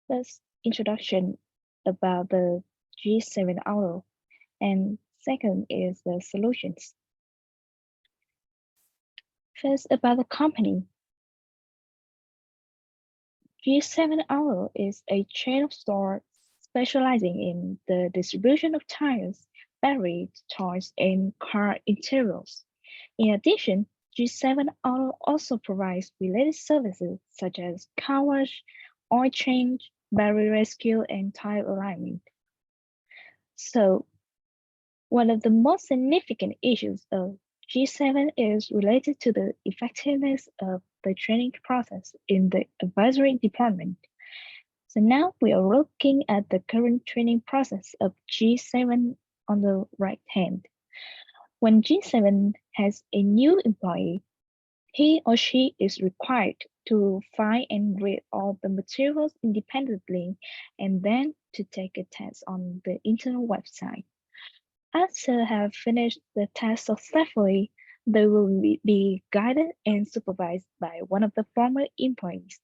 First, introduction about the G7 auto, and second is the solutions. First, about the company. G7 Auto is a chain of stores specializing in the distribution of tires, batteries, toys, and car interiors. In addition, G7 Auto also provides related services such as car wash, oil change, battery rescue, and tire alignment. So, one of the most significant issues of G7 is related to the effectiveness of the training process in the advisory department. So now we are looking at the current training process of G7 on the right hand. When G7 has a new employee, he or she is required to find and read all the materials independently and then to take a test on the internal website. After have finished the test successfully, they will be guided and supervised by one of the former employees.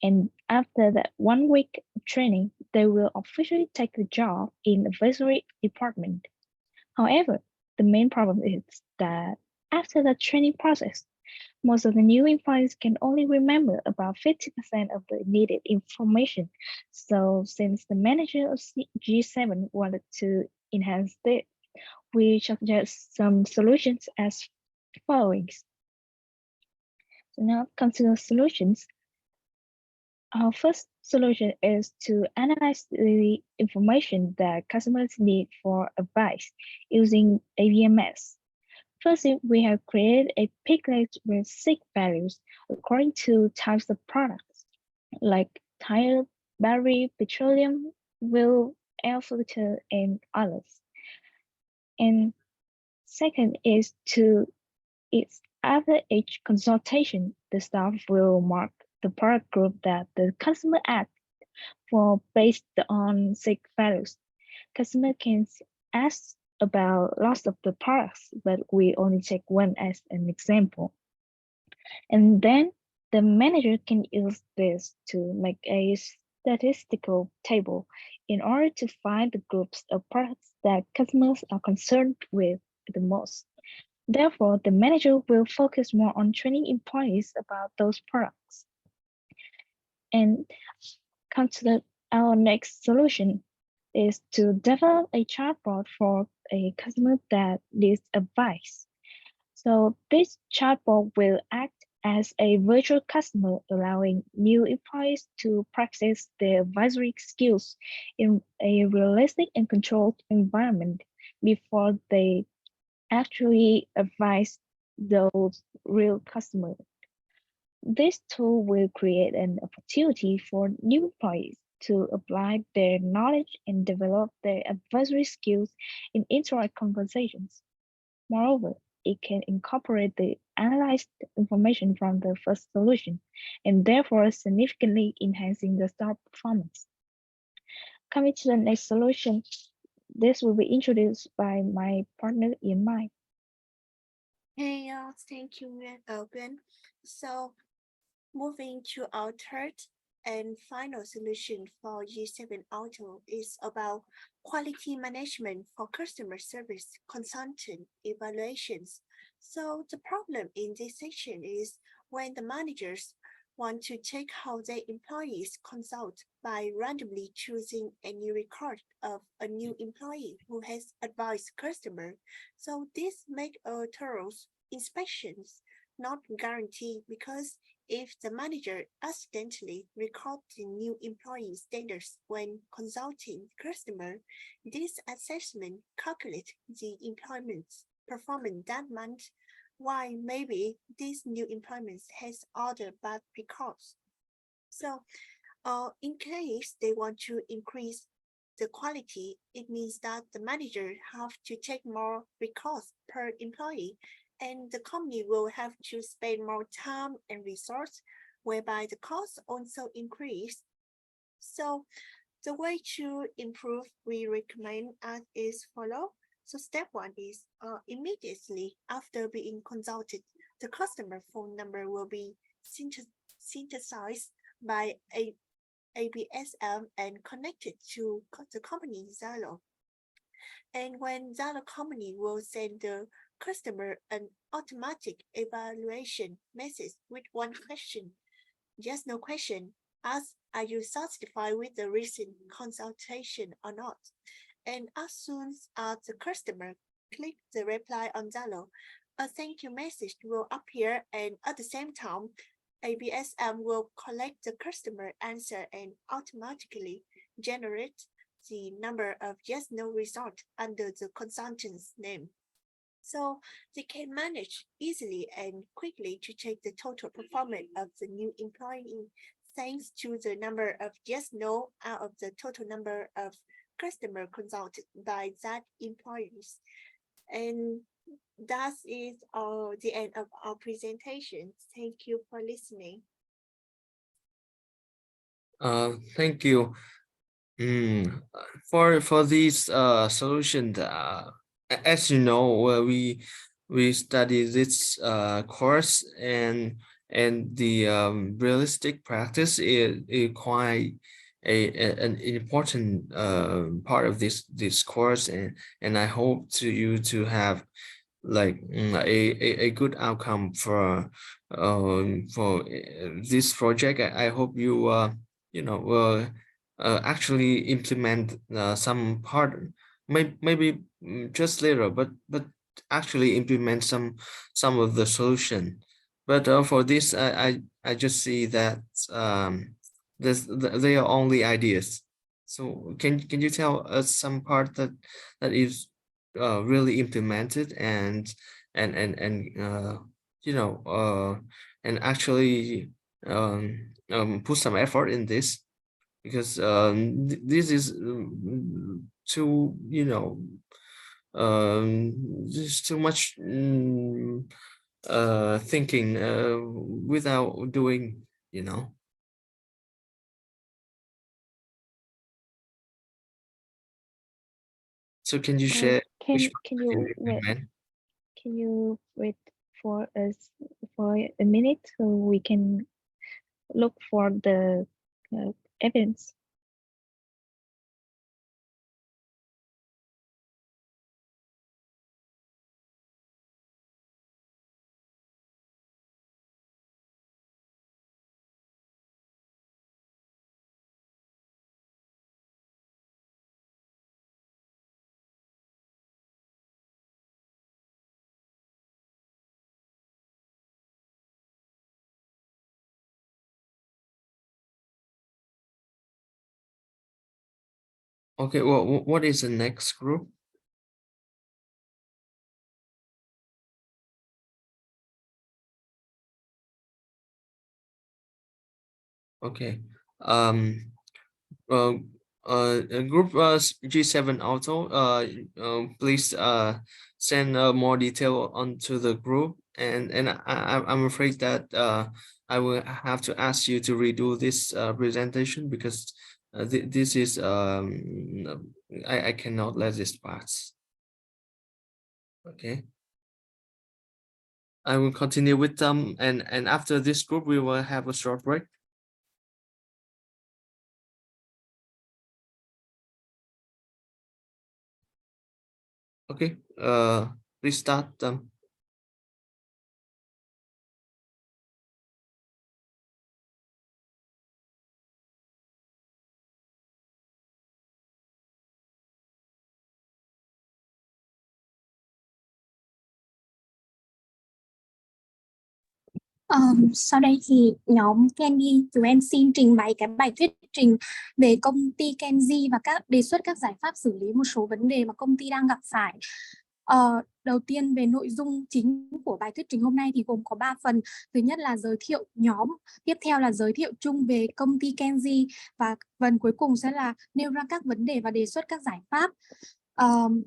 And after that 1 week of training, they will officially take the job in the advisory department. However, the main problem is that after the training process, most of the new employees can only remember about 50% of the needed information. So since the manager of G7 wanted to enhance this, we suggest some solutions as following. So now consider solutions. Our first solution is to analyze the information that customers need for advice using AVMS. Firstly, we have created a piglet with 6 values according to types of products, like tire, battery, petroleum, wheel, air filter, and others. And second is after each consultation, the staff will mark the product group that the customer asked for based on 6 values. Customer can ask about lots of the products, but we only take one as an example. And then the manager can use this to make a statistical table in order to find the groups of products that customers are concerned with the most. Therefore, the manager will focus more on training employees about those products. And consider our next solution is to develop a chatbot for a customer that needs advice. So this chatbot will act as a virtual customer, allowing new employees to practice their advisory skills in a realistic and controlled environment before they actually advise those real customers. This tool will create an opportunity for new employees to apply their knowledge and develop their advisory skills in interact conversations. Moreover, it can incorporate the analyzed information from the first solution and therefore significantly enhancing the staff performance. Coming to the next solution, this will be introduced by my partner in mind. Hey, thank you, Gwen. So moving to our third and final solution for G7 Auto is about quality management for customer service consultant evaluations. So the problem in this section is when the managers want to check how their employees consult by randomly choosing any record of a new employee who has advised customer. So this make a thorough inspections not guaranteed because if the manager accidentally records the new employee standards when consulting customer, this assessment calculates the employment's performance that month, while maybe this new employment has other bad records. So, in case they want to increase the quality, it means that the manager have to take more records per employee and the company will have to spend more time and resource, whereby the cost also increase. So the way to improve we recommend is follow. So step 1 is immediately after being consulted, the customer phone number will be synthesized by ABSM and connected to the company Zalo. And when Zalo company will send the customer an automatic evaluation message with one question, yes, no question, ask, are you satisfied with the recent consultation or not? And as soon as the customer click the reply on Zalo, a thank you message will appear, and at the same time, ABSM will collect the customer answer and automatically generate the number of yes/no result under the consultant's name. So they can manage easily and quickly to check the total performance of the new employee thanks to the number of yes/no out of the total number of customer consulted by that employees. And that is the end of our presentation. Thank you for listening. Thank you. For these solutions, as you know, we study this course, and the realistic practice is quite an important part of this course, and I hope you to have like a good outcome for this project. I hope you you know actually implement some part, maybe just later, but actually implement some of the solution. But for this, I just see that they are only ideas. So can you tell us some part that is really implemented and you know and actually put some effort in this, because this is too, you know, there's too much thinking without doing, you know. So can you share which Can part you wait? implement? Can you wait for us for a minute so we can look for the evidence? Okay, well, what is the next group? Okay. Uh, group G7 Auto, please send more detail onto the group, and I'm afraid that I will have to ask you to redo this presentation, because this is I cannot let this pass. Okay. I will continue with them, and after this group we will have a short break. Okay, please start them. Sau đây thì nhóm Candy tụi em xin trình bày cái bài thuyết trình về công ty Kenji và các đề xuất các giải pháp xử lý một số vấn đề mà công ty đang gặp phải. Đầu tiên về nội dung chính của bài thuyết trình hôm nay thì gồm có 3 phần. Thứ nhất là giới thiệu nhóm, tiếp theo là giới thiệu chung về công ty Kenji, và phần cuối cùng sẽ là nêu ra các vấn đề và đề xuất các giải pháp.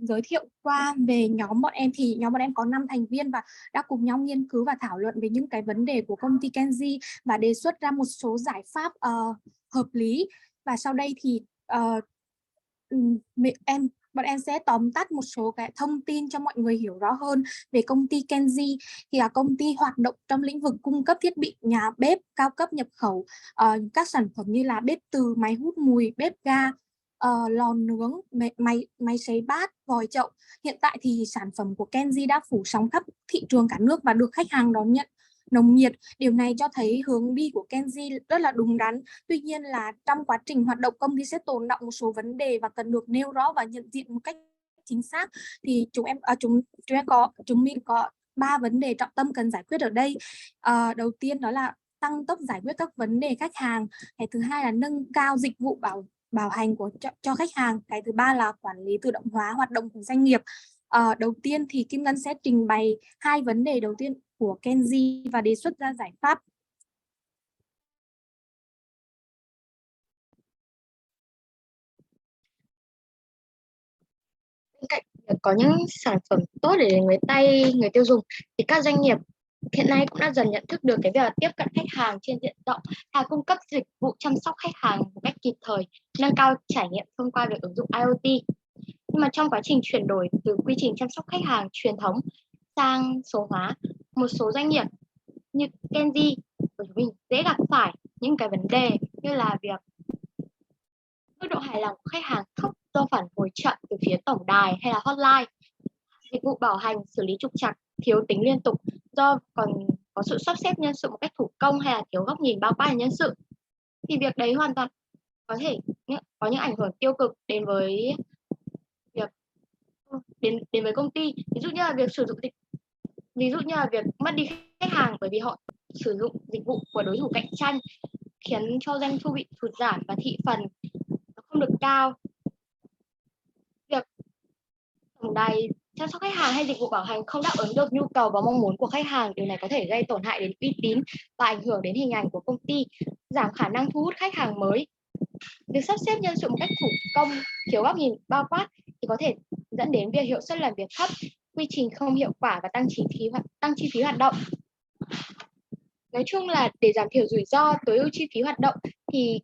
Giới thiệu qua về nhóm bọn em thì nhóm bọn em có 5 thành viên và đã cùng nhau nghiên cứu và thảo luận về những cái vấn đề của công ty Kenji và đề xuất ra một số giải pháp hợp lý Và sau đây thì bọn em sẽ tóm tắt một số cái thông tin cho mọi người hiểu rõ hơn về công ty Kenji. Thì là công ty hoạt động trong lĩnh vực cung cấp thiết bị nhà bếp cao cấp nhập khẩu, các sản phẩm như là bếp từ, máy hút mùi, bếp ga, lò nướng, máy sấy bát, vòi chậu. Hiện tại thì sản phẩm của Kenji đã phủ sóng khắp thị trường cả nước và được khách hàng đón nhận nồng nhiệt. Điều này cho thấy hướng đi của Kenji rất là đúng đắn. Tuy nhiên là trong quá trình hoạt động, công ty sẽ tồn đọng một số vấn đề và cần được nêu rõ và nhận diện một cách chính xác. Thì chúng mình có 3 vấn đề trọng tâm cần giải quyết ở đây. Đầu tiên đó là tăng tốc giải quyết các vấn đề khách hàng. Cái thứ hai là nâng cao dịch vụ bảo hành cho khách hàng. Cái thứ ba là quản lý tự động hóa hoạt động của doanh nghiệp. Đầu tiên thì Kim Ngân sẽ trình bày 2 vấn đề đầu tiên của Kenji và đề xuất ra giải pháp. Bên cạnh việc có những sản phẩm tốt để đến với tay người tiêu dùng thì các doanh nghiệp hiện nay cũng đã dần nhận thức được cái việc tiếp cận khách hàng trên diện rộng và cung cấp dịch vụ chăm sóc khách hàng một cách kịp thời, nâng cao trải nghiệm thông qua việc ứng dụng IoT. Nhưng mà trong quá trình chuyển đổi từ quy trình chăm sóc khách hàng truyền thống sang số hóa, một số doanh nghiệp như Kenji của chúng mình dễ gặp phải những cái vấn đề như là việc mức độ hài lòng của khách hàng thấp do phản hồi chậm từ phía tổng đài hay là hotline, dịch vụ bảo hành xử lý trục trặc, thiếu tính liên tục do còn có sự sắp xếp nhân sự một cách thủ công hay là thiếu góc nhìn bao quát nhân sự. Thì việc đấy hoàn toàn có thể có những ảnh hưởng tiêu cực đến với việc đến với công ty. Ví dụ như là việc mất đi khách hàng bởi vì họ sử dụng dịch vụ của đối thủ cạnh tranh, khiến cho doanh thu bị sụt giảm và thị phần nó không được cao. Việc tổng đài chăm sóc khách hàng hay dịch vụ bảo hành không đáp ứng được nhu cầu và mong muốn của khách hàng, điều này có thể gây tổn hại đến uy tín và ảnh hưởng đến hình ảnh của công ty, giảm khả năng thu hút khách hàng mới. Việc sắp xếp nhân sự một cách thủ công, thiếu góc nhìn bao quát thì có thể dẫn đến việc hiệu suất làm việc thấp, quy trình không hiệu quả và tăng chi phí hoạt động. Nói chung là để giảm thiểu rủi ro, tối ưu chi phí hoạt động thì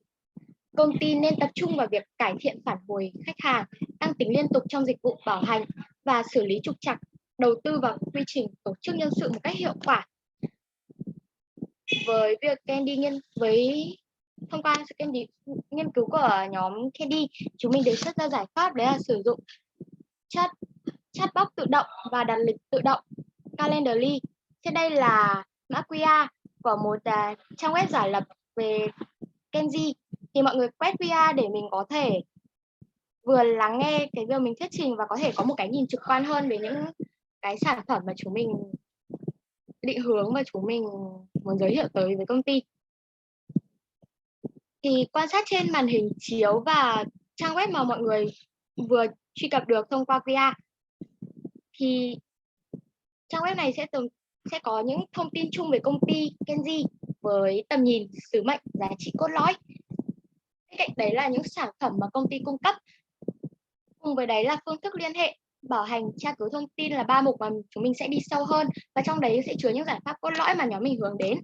công ty nên tập trung vào việc cải thiện phản hồi khách hàng, tăng tính liên tục trong dịch vụ bảo hành và xử lý trục trặc, đầu tư vào quy trình tổ chức nhân sự một cách hiệu quả. Với việc thông qua sự nghiên cứu của nhóm Candy, chúng mình đề xuất ra giải pháp đấy là sử dụng chatbot tự động và đặt lịch tự động Calendly. Trên đây là mã QR của một trang web giả lập về Kenji. Thì mọi người quét QR để mình có thể vừa lắng nghe cái việc mình thuyết trình và có thể có một cái nhìn trực quan hơn về những cái sản phẩm mà chúng mình định hướng và chúng mình muốn giới thiệu tới với công ty. Thì quan sát trên màn hình chiếu và trang web mà mọi người vừa truy cập được thông qua QR thì trang web này sẽ có những thông tin chung về công ty Kenji với tầm nhìn, sứ mệnh, giá trị cốt lõi. Bên cạnh đấy là những sản phẩm mà công ty cung cấp. Cùng với đấy là phương thức liên hệ, bảo hành, tra cứu thông tin là 3 mục mà chúng mình sẽ đi sâu hơn, và trong đấy sẽ chứa những giải pháp cốt lõi mà nhóm mình hướng đến.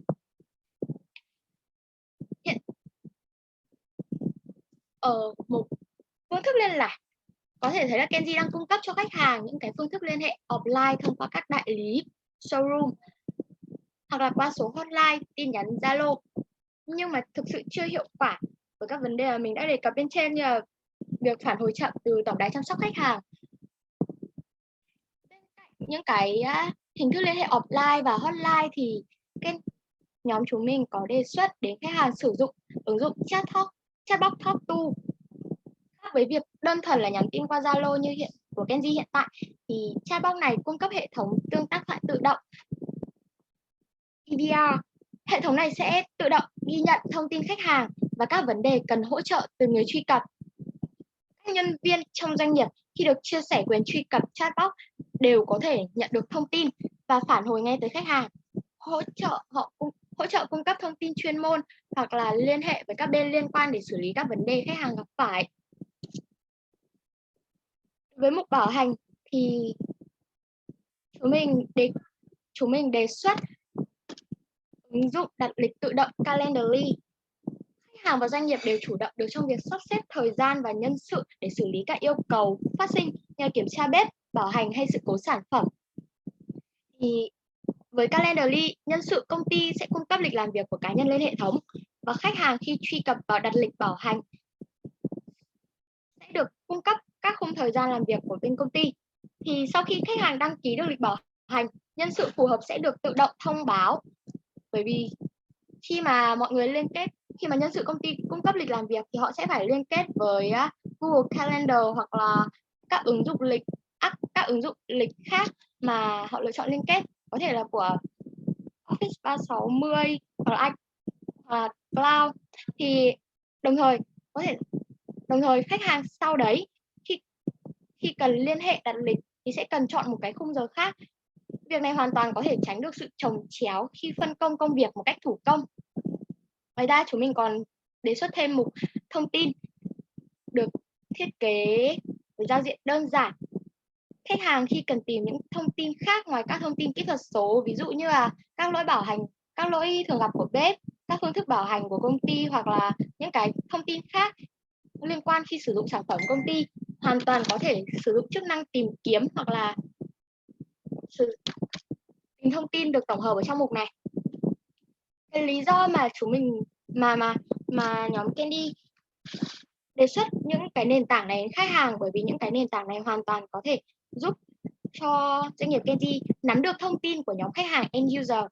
Hiện ở mục phương thức liên lạc, có thể thấy là Kenji đang cung cấp cho khách hàng những cái phương thức liên hệ offline thông qua các đại lý, showroom hoặc là qua số hotline, tin nhắn, Zalo. Nhưng mà thực sự chưa hiệu quả với các vấn đề mà mình đã đề cập bên trên, như là việc phản hồi chậm từ tổng đài chăm sóc khách hàng. Bên cạnh những cái hình thức liên hệ offline và hotline thì nhóm chúng mình có đề xuất đến khách hàng sử dụng ứng dụng chatbot Talk to. Khác với việc đơn thuần là nhắn tin qua Zalo như của Kenji hiện tại, thì chatbot này cung cấp hệ thống tương tác thoại tự động EDR. Hệ thống này sẽ tự động ghi nhận thông tin khách hàng và các vấn đề cần hỗ trợ từ người truy cập. Các nhân viên trong doanh nghiệp khi được chia sẻ quyền truy cập chatbot đều có thể nhận được thông tin và phản hồi ngay tới khách hàng, hỗ trợ cung cấp thông tin chuyên môn hoặc là liên hệ với các bên liên quan để xử lý các vấn đề khách hàng gặp phải. Với mục bảo hành thì chúng mình đề xuất ứng dụng đặt lịch tự động Calendly. Khách hàng và doanh nghiệp đều chủ động được trong việc sắp xếp thời gian và nhân sự để xử lý các yêu cầu phát sinh như kiểm tra bếp, bảo hành hay sự cố sản phẩm. Thì với Calendly, nhân sự công ty sẽ cung cấp lịch làm việc của cá nhân lên hệ thống và khách hàng khi truy cập vào đặt lịch bảo hành sẽ được cung cấp các khung thời gian làm việc của bên công ty. Thì sau khi khách hàng đăng ký được lịch bảo hành, nhân sự phù hợp sẽ được tự động thông báo. Bởi vì khi mà mọi người liên kết, khi mà nhân sự công ty cung cấp lịch làm việc thì họ sẽ phải liên kết với Google Calendar hoặc là các ứng dụng lịch khác mà họ lựa chọn liên kết, có thể là của Office 360 hoặc là Cloud. Thì đồng thời khách hàng sau đấy khi cần liên hệ đặt lịch thì sẽ cần chọn một cái khung giờ khác. Việc này hoàn toàn có thể tránh được sự chồng chéo khi phân công công việc một cách thủ công. Ngoài ra chúng mình còn đề xuất thêm mục thông tin được thiết kế với giao diện đơn giản. Khách hàng khi cần tìm những thông tin khác ngoài các thông tin kỹ thuật số, ví dụ như là các lỗi bảo hành, các lỗi thường gặp của bếp, các phương thức bảo hành của công ty hoặc là những cái thông tin khác liên quan khi sử dụng sản phẩm công ty, hoàn toàn có thể sử dụng chức năng tìm kiếm hoặc là tìm thông tin được tổng hợp ở trong mục này. Cái lý do mà chúng mình mà nhóm Candy đề xuất những cái nền tảng này đến khách hàng, bởi vì những cái nền tảng này hoàn toàn có thể giúp cho doanh nghiệp Candy nắm được thông tin của nhóm khách hàng end user,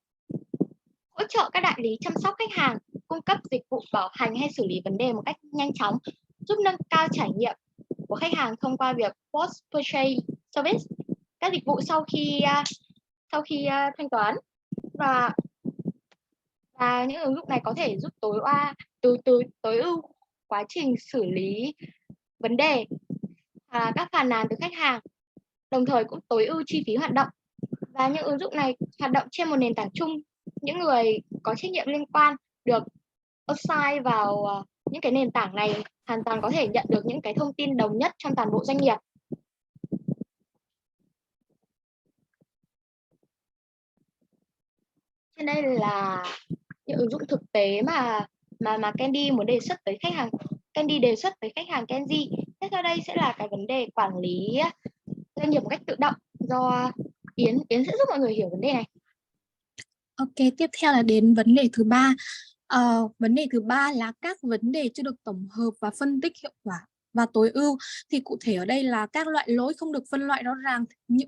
hỗ trợ các đại lý chăm sóc khách hàng, cung cấp dịch vụ bảo hành hay xử lý vấn đề một cách nhanh chóng, giúp nâng cao trải nghiệm của khách hàng thông qua việc post purchase service, các dịch vụ sau khi thanh toán, và những ứng dụng này có thể giúp tối ưu quá trình xử lý vấn đề và các phàn nàn từ khách hàng, đồng thời cũng tối ưu chi phí hoạt động. Và những ứng dụng này hoạt động trên một nền tảng chung, những người có trách nhiệm liên quan được assign vào những cái nền tảng này hoàn toàn có thể nhận được những cái thông tin đồng nhất trong toàn bộ doanh nghiệp. Trên đây là những ứng dụng thực tế mà Candy muốn đề xuất tới khách hàng. Candy đề xuất tới khách hàng Kenji. Tiếp theo đây sẽ là cái vấn đề quản lý doanh nghiệp một cách tự động, do Yến sẽ giúp mọi người hiểu vấn đề này. Ok, tiếp theo là đến vấn đề thứ ba. Vấn đề thứ ba là các vấn đề chưa được tổng hợp và phân tích hiệu quả và tối ưu. Thì cụ thể ở đây là các loại lỗi không được phân loại rõ ràng,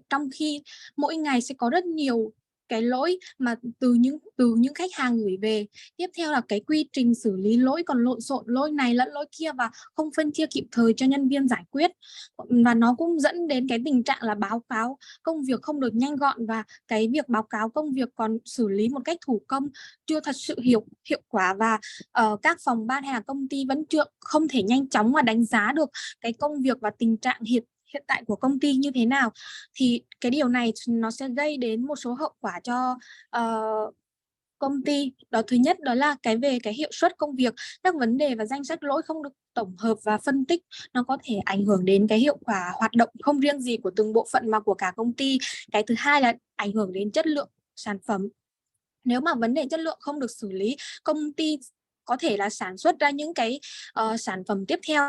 trong khi mỗi ngày sẽ có rất nhiều cái lỗi mà từ những khách hàng gửi về. Tiếp theo là cái quy trình xử lý lỗi còn lộn xộn, lỗi này lẫn lỗi kia và không phân chia kịp thời cho nhân viên giải quyết, và nó cũng dẫn đến cái tình trạng là báo cáo công việc không được nhanh gọn, và cái việc báo cáo công việc còn xử lý một cách thủ công chưa thật sự hiệu quả, và các phòng ban hay là công ty vẫn chưa không thể nhanh chóng mà đánh giá được cái công việc và tình trạng hiện tại của công ty như thế nào. Thì cái điều này nó sẽ gây đến một số hậu quả cho công ty. Đó, thứ nhất đó là về cái hiệu suất công việc. Các vấn đề và danh sách lỗi không được tổng hợp và phân tích, nó có thể ảnh hưởng đến cái hiệu quả hoạt động không riêng gì của từng bộ phận mà của cả công ty. Cái thứ hai là ảnh hưởng đến chất lượng sản phẩm. Nếu mà vấn đề chất lượng không được xử lý, công ty có thể là sản xuất ra những cái sản phẩm tiếp theo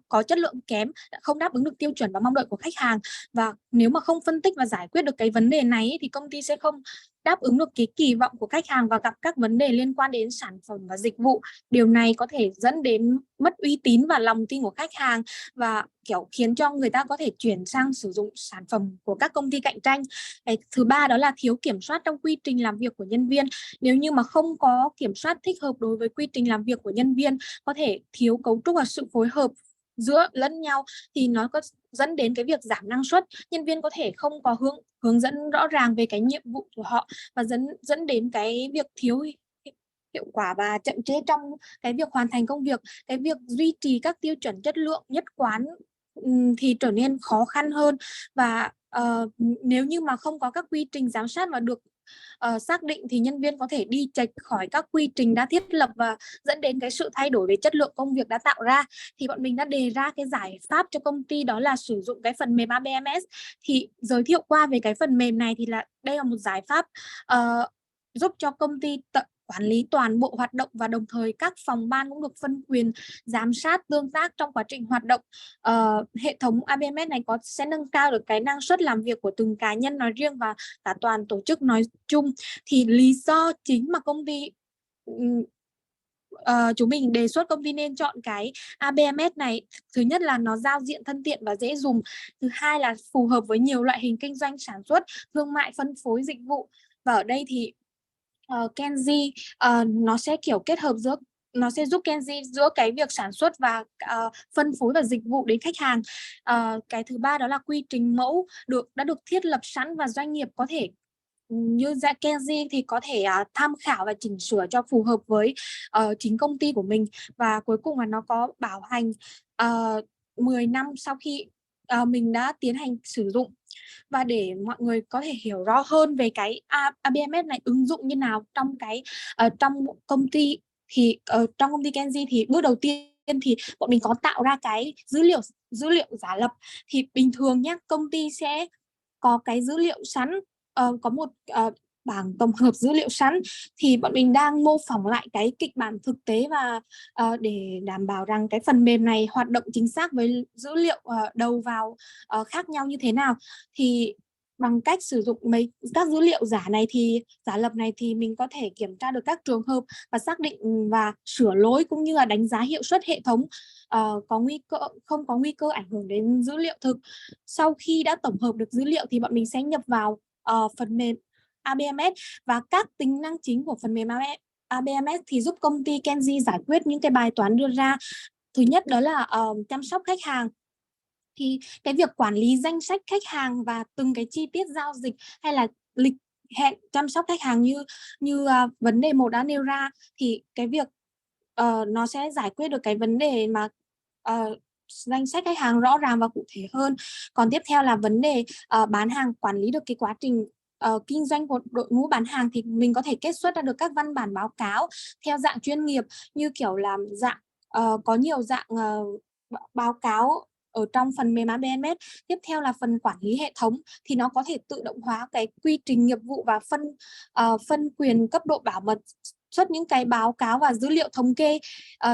có chất lượng kém, không đáp ứng được tiêu chuẩn và mong đợi của khách hàng. Và nếu mà không phân tích và giải quyết được cái vấn đề này thì công ty sẽ không đáp ứng được cái kỳ vọng của khách hàng và gặp các vấn đề liên quan đến sản phẩm và dịch vụ. Điều này có thể dẫn đến mất uy tín và lòng tin của khách hàng, và kiểu khiến cho người ta có thể chuyển sang sử dụng sản phẩm của các công ty cạnh tranh. Cái thứ ba đó là thiếu kiểm soát trong quy trình làm việc của nhân viên. Nếu như mà không có kiểm soát thích hợp đối với quy trình làm việc của nhân viên, có thể thiếu cấu trúc và sự phối hợp giữa lẫn nhau, thì nó có dẫn đến cái việc giảm năng suất. Nhân viên có thể không có hướng dẫn rõ ràng về cái nhiệm vụ của họ, và dẫn đến cái việc thiếu hiệu quả và chậm trễ trong cái việc hoàn thành công việc. Cái việc duy trì các tiêu chuẩn chất lượng nhất quán thì trở nên khó khăn hơn. Và nếu như mà không có các quy trình giám sát và được xác định thì nhân viên có thể đi chệch khỏi các quy trình đã thiết lập và dẫn đến cái sự thay đổi về chất lượng công việc đã tạo ra. Thì bọn mình đã đề ra cái giải pháp cho công ty, đó là sử dụng cái phần mềm ABMS. Thì giới thiệu qua về cái phần mềm này thì đây là một giải pháp giúp cho công ty quản lý toàn bộ hoạt động, và đồng thời các phòng ban cũng được phân quyền giám sát tương tác trong quá trình hoạt động. Hệ thống ABMS này sẽ nâng cao được cái năng suất làm việc của từng cá nhân nói riêng và cả toàn tổ chức nói chung. Thì lý do chính mà công ty chúng mình đề xuất công ty nên chọn cái ABMS này, thứ nhất là nó giao diện thân tiện và dễ dùng, thứ hai là phù hợp với nhiều loại hình kinh doanh sản xuất, thương mại, phân phối, dịch vụ. Và ở đây thì Kenji nó sẽ kiểu kết hợp giữa, nó sẽ giúp Kenji giữa cái việc sản xuất và phân phối và dịch vụ đến khách hàng. Cái thứ ba đó là quy trình mẫu đã được thiết lập sẵn, và doanh nghiệp có thể như Kenji thì có thể tham khảo và chỉnh sửa cho phù hợp với chính công ty của mình. Và cuối cùng là nó có bảo hành 10 năm sau khi mình đã tiến hành sử dụng. Và để mọi người có thể hiểu rõ hơn về cái ABMS này ứng dụng như nào trong trong công ty, thì trong công ty Kenji thì bước đầu tiên thì bọn mình có tạo ra cái dữ liệu giả lập. Thì bình thường nhé, công ty sẽ có cái dữ liệu sẵn, có một bảng tổng hợp dữ liệu sẵn, thì bọn mình đang mô phỏng lại cái kịch bản thực tế và để đảm bảo rằng cái phần mềm này hoạt động chính xác với dữ liệu đầu vào khác nhau như thế nào. Thì bằng cách sử dụng các dữ liệu giả lập này thì mình có thể kiểm tra được các trường hợp và xác định và sửa lỗi, cũng như là đánh giá hiệu suất hệ thống không có nguy cơ ảnh hưởng đến dữ liệu thực. Sau khi đã tổng hợp được dữ liệu thì bọn mình sẽ nhập vào phần mềm ABMS, và các tính năng chính của phần mềm ABMS thì giúp công ty Kenji giải quyết những cái bài toán đưa ra. Thứ nhất đó là chăm sóc khách hàng. Thì cái việc quản lý danh sách khách hàng và từng cái chi tiết giao dịch hay là lịch hẹn chăm sóc khách hàng như vấn đề 1 đã nêu ra, thì cái việc nó sẽ giải quyết được cái vấn đề mà danh sách khách hàng rõ ràng và cụ thể hơn. Còn tiếp theo là vấn đề bán hàng, quản lý được cái quá trình kinh doanh của đội ngũ bán hàng, thì mình có thể kết xuất ra được các văn bản báo cáo theo dạng chuyên nghiệp, như kiểu là dạng có nhiều dạng báo cáo ở trong phần mềm ABMS. Tiếp theo là phần quản lý hệ thống, thì nó có thể tự động hóa cái quy trình nghiệp vụ và phân quyền cấp độ bảo mật, xuất những cái báo cáo và dữ liệu thống kê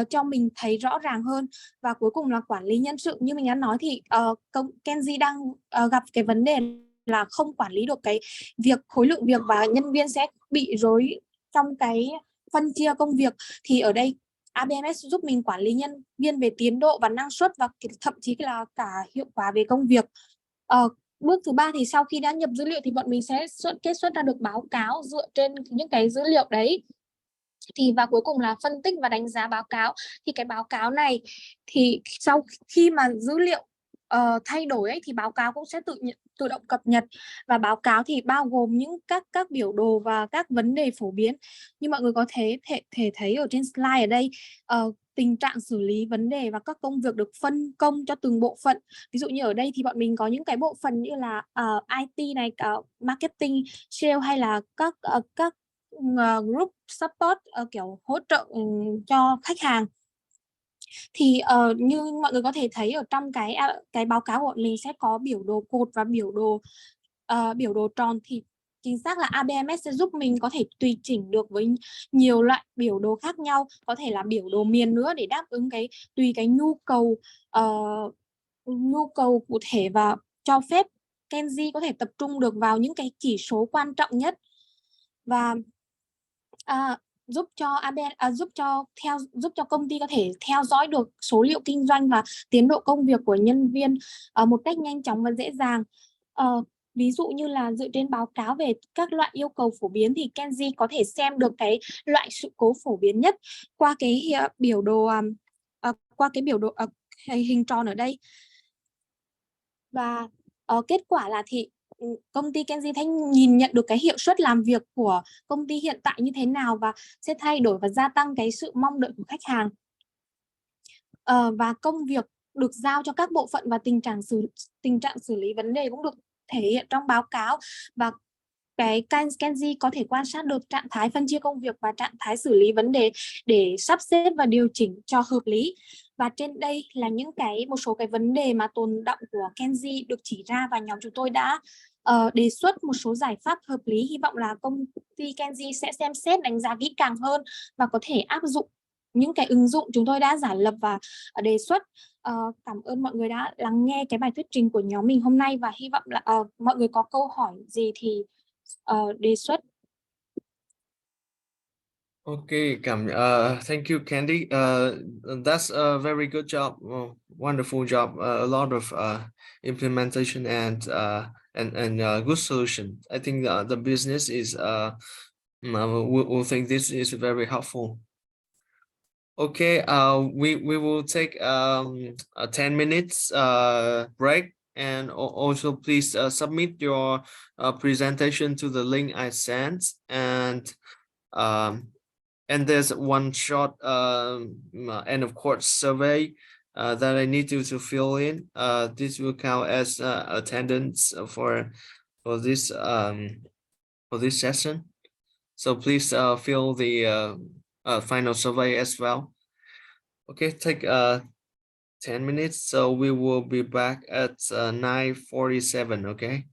cho mình thấy rõ ràng hơn. Và cuối cùng là quản lý nhân sự. Như mình đã nói thì Kenji đang gặp cái vấn đề là không quản lý được cái khối lượng việc, và nhân viên sẽ bị rối trong cái phân chia công việc. Thì ở đây ABMS giúp mình quản lý nhân viên về tiến độ và năng suất, và thậm chí là cả hiệu quả về công việc. Bước thứ ba thì sau khi đã nhập dữ liệu thì bọn mình sẽ kết xuất ra được báo cáo dựa trên những cái dữ liệu đấy. Và cuối cùng là phân tích và đánh giá báo cáo. Thì cái báo cáo này thì sau khi mà dữ liệu thay đổi ấy, thì báo cáo cũng sẽ tự động cập nhật. Và báo cáo thì bao gồm những các biểu đồ và các vấn đề phổ biến. Như mọi người có thể thấy ở trên slide ở đây, tình trạng xử lý vấn đề và các công việc được phân công cho từng bộ phận. Ví dụ như ở đây thì bọn mình có những cái bộ phận như là IT này, marketing, sale, hay là các group support, kiểu hỗ trợ cho khách hàng. Thì như mọi người có thể thấy ở trong cái báo cáo của mình sẽ có biểu đồ cột và biểu đồ tròn. Thì chính xác là ABMS sẽ giúp mình có thể tùy chỉnh được với nhiều loại biểu đồ khác nhau, có thể là biểu đồ miền nữa, để đáp ứng tùy cái nhu cầu cụ thể, và cho phép Kenji có thể tập trung được vào những cái chỉ số quan trọng nhất, và giúp cho công ty có thể theo dõi được số liệu kinh doanh và tiến độ công việc của nhân viên một cách nhanh chóng và dễ dàng. Ví dụ như là dựa trên báo cáo về các loại yêu cầu phổ biến, thì Kenji có thể xem được cái loại sự cố phổ biến nhất qua cái biểu đồ hình tròn ở đây. Và kết quả là thì công ty Kenji sẽ nhìn nhận được cái hiệu suất làm việc của công ty hiện tại như thế nào, và sẽ thay đổi và gia tăng cái sự mong đợi của khách hàng. Và công việc được giao cho các bộ phận và tình trạng xử lý vấn đề cũng được thể hiện trong báo cáo. Và cái Kenji có thể quan sát được trạng thái phân chia công việc và trạng thái xử lý vấn đề để sắp xếp và điều chỉnh cho hợp lý. Và trên đây là một số cái vấn đề mà tồn đọng của Kenji được chỉ ra, và nhóm chúng tôi đã đề xuất một số giải pháp hợp lý. Hy vọng là công ty Kenji sẽ xem xét đánh giá kỹ càng hơn và có thể áp dụng những cái ứng dụng chúng tôi đã giả lập và đề xuất. Cảm ơn mọi người đã lắng nghe cái bài thuyết trình của nhóm mình hôm nay và hy vọng là mọi người có câu hỏi gì thì đề xuất. Okay, thank you, Candy. That's a very good job, wonderful job. A lot of implementation and good solution. I think the business is will think this is very helpful. Okay, we will take a 10 minutes break, and also please submit your presentation to the link I sent, and there's one short end of course survey that I need you to fill in. This will count as attendance for this session. So please fill the final survey as well. Okay, take 10 minutes. So we will be back at 9:47. Okay.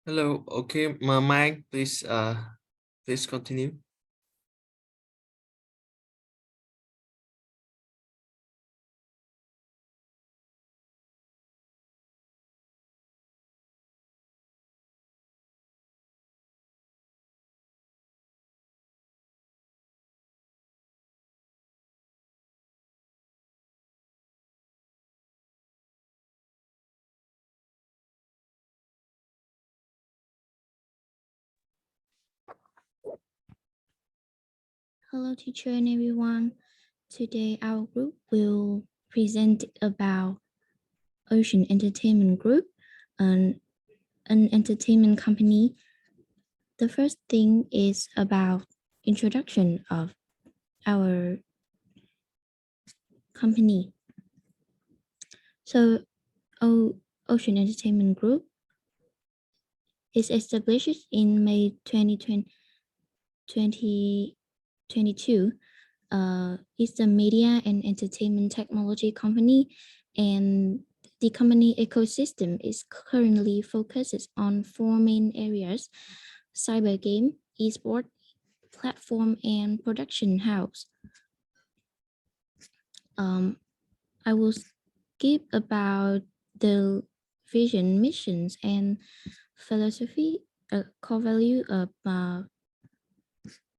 Hello. Okay, Mike, please continue. Hello, teacher and everyone. Today, our group will present about Ocean Entertainment Group, an entertainment company. The first thing is about introduction of our company. So, Ocean Entertainment Group is established in May 2022. It's a media and entertainment technology company, and the company ecosystem is currently focuses on four main areas: cyber game, esport, platform, and production house. I will skip about the vision, missions, and philosophy, core value of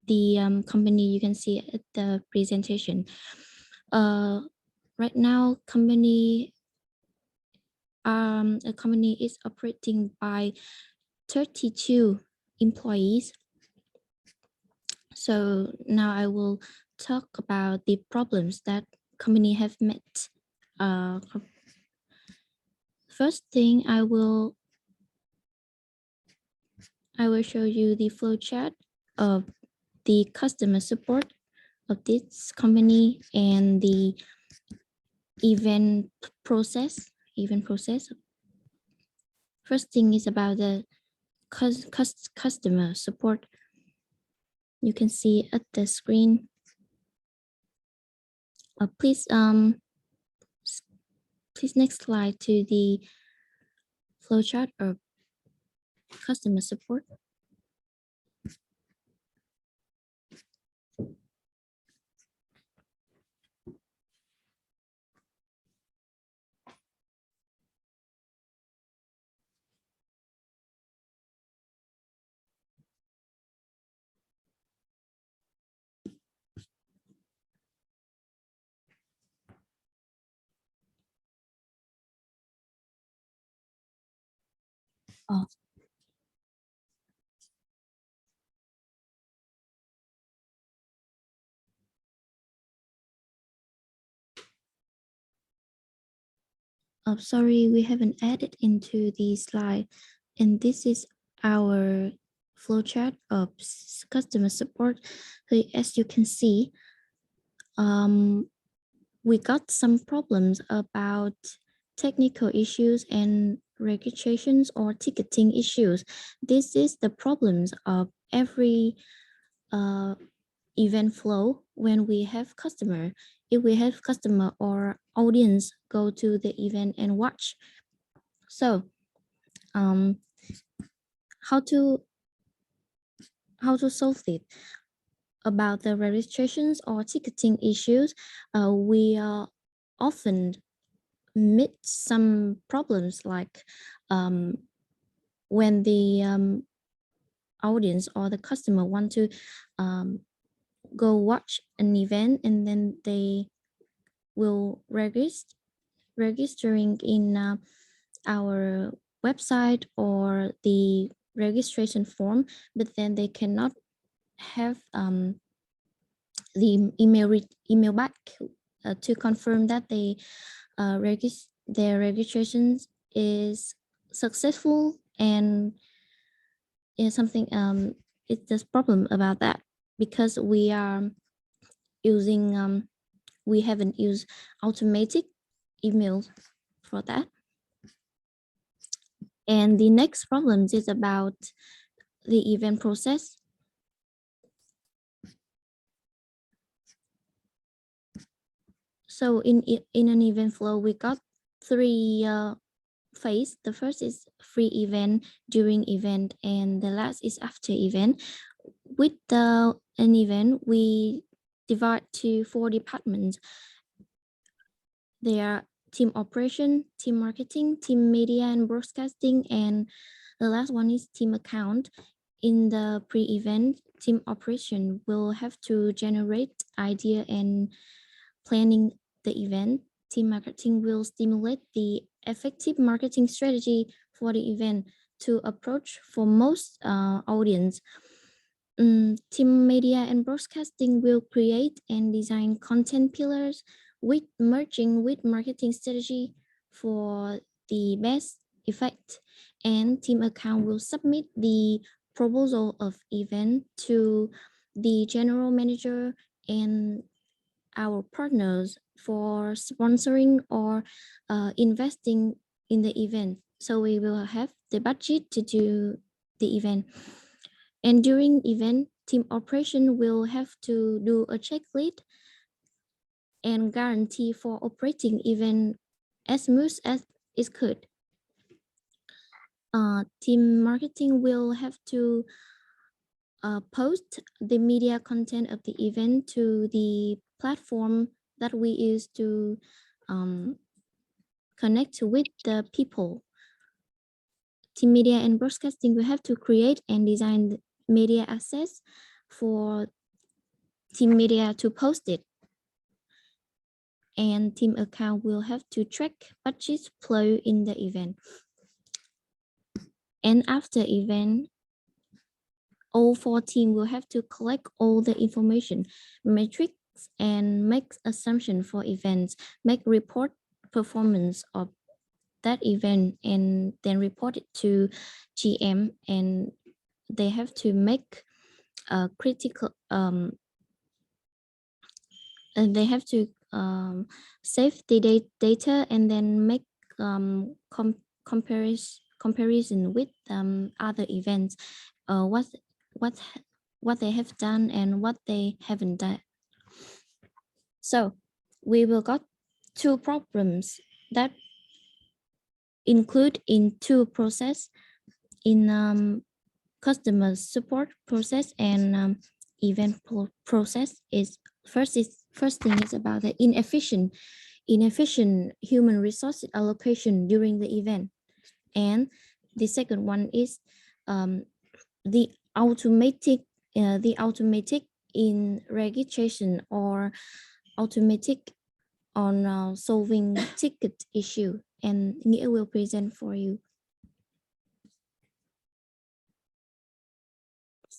the company you can see at the presentation. Right now, a company is operating by 32 employees. So now I will talk about the problems that company have met. First thing, I will show you the flowchart of the customer support of this company and the event process. First thing is about the customer support. You can see at the screen. Please next slide to the flowchart of customer support. Sorry, we haven't added into the slide, and this is our flowchart of customer support. So as you can see, we got some problems about technical issues and registrations or ticketing issues. This is the problems of every event flow when we have customer. If we have customer or audience go to the event and watch. So how to solve it? About the registrations or ticketing issues, we often meet some problems like when the audience or the customer want to go watch an event, and then they will registering in our website or the registration form, but then they cannot have the email back to confirm that they their registrations is successful, and something it's this problem about that because we are using we haven't used automatic emails for that. And the next problem is about the event process. So in an event flow, we got three phase. The first is free event, during event, and the last is after event. With an event, we divide to 4 departments. They are team operation, team marketing, team media and broadcasting, and the last one is team account. In the pre-event, team operation will have to generate idea and planning the event. Team marketing will stimulate the effective marketing strategy for the event to approach for most audience. Team media and broadcasting will create and design content pillars with merging with marketing strategy for the best effect. And team account will submit the proposal of event to the general manager and our partners for sponsoring or investing in the event. So we will have the budget to do the event. And during event, team operation will have to do a checklist and guarantee for operating event as smooth as it could. Team marketing will have to post the media content of the event to the platform that we use to connect with the people. Team media and broadcasting will have to create and design media assets for team media to post it. And team account will have to track budget flow in the event. And after event, all 4 teams will have to collect all the information, metrics, and make assumption for events, make report performance of that event, and then report it to GM, and they have to make a critical and they have to save the data and then make comparison with other events, what they have done and what they haven't done. So we will got 2 problems that include in 2 process, in customer support process and event process. Is first thing is about the inefficient human resource allocation during the event, and the second one is the automatic in registration or automatic on solving ticket issue, and Nghĩa will present for you.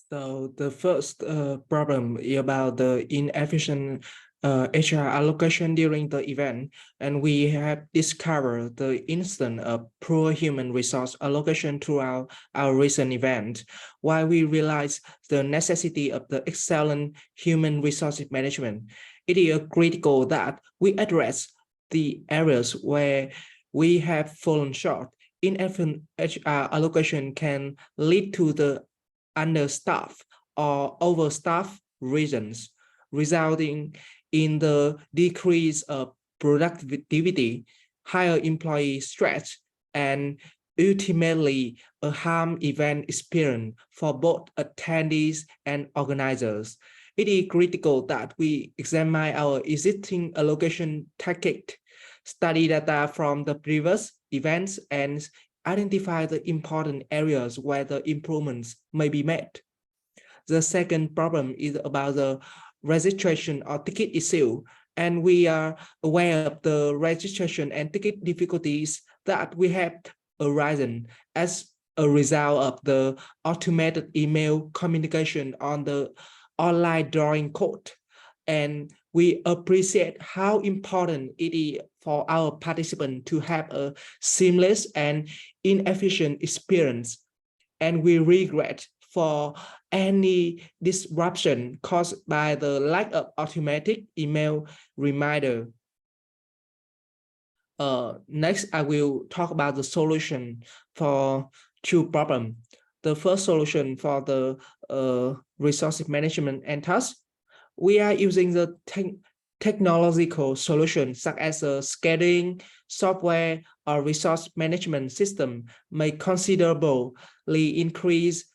So the first problem is about the inefficient HR allocation during the event, and we have discovered the instance of poor human resource allocation throughout our recent event. While we realize the necessity of the excellent human resource management, it is critical that we address the areas where we have fallen short. Inefficient HR allocation can lead to the understaffed or overstaffed regions, resulting in the decrease of productivity, higher employee stress, and ultimately a harm event experience for both attendees and organizers. It is critical that we examine our existing allocation tactic, study data from the previous events, and identify the important areas where the improvements may be made. The second problem is about the registration or ticket issue, and we are aware of the registration and ticket difficulties that we have arisen as a result of the automated email communication on the online drawing code. And we appreciate how important it is for our participants to have a seamless and inefficient experience. And we regret for any disruption caused by the lack of automatic email reminder. Next, I will talk about the solution for 2 problems. The first solution for the resource management and tasks. We are using the technological solutions such as a scheduling software or resource management system may considerably increase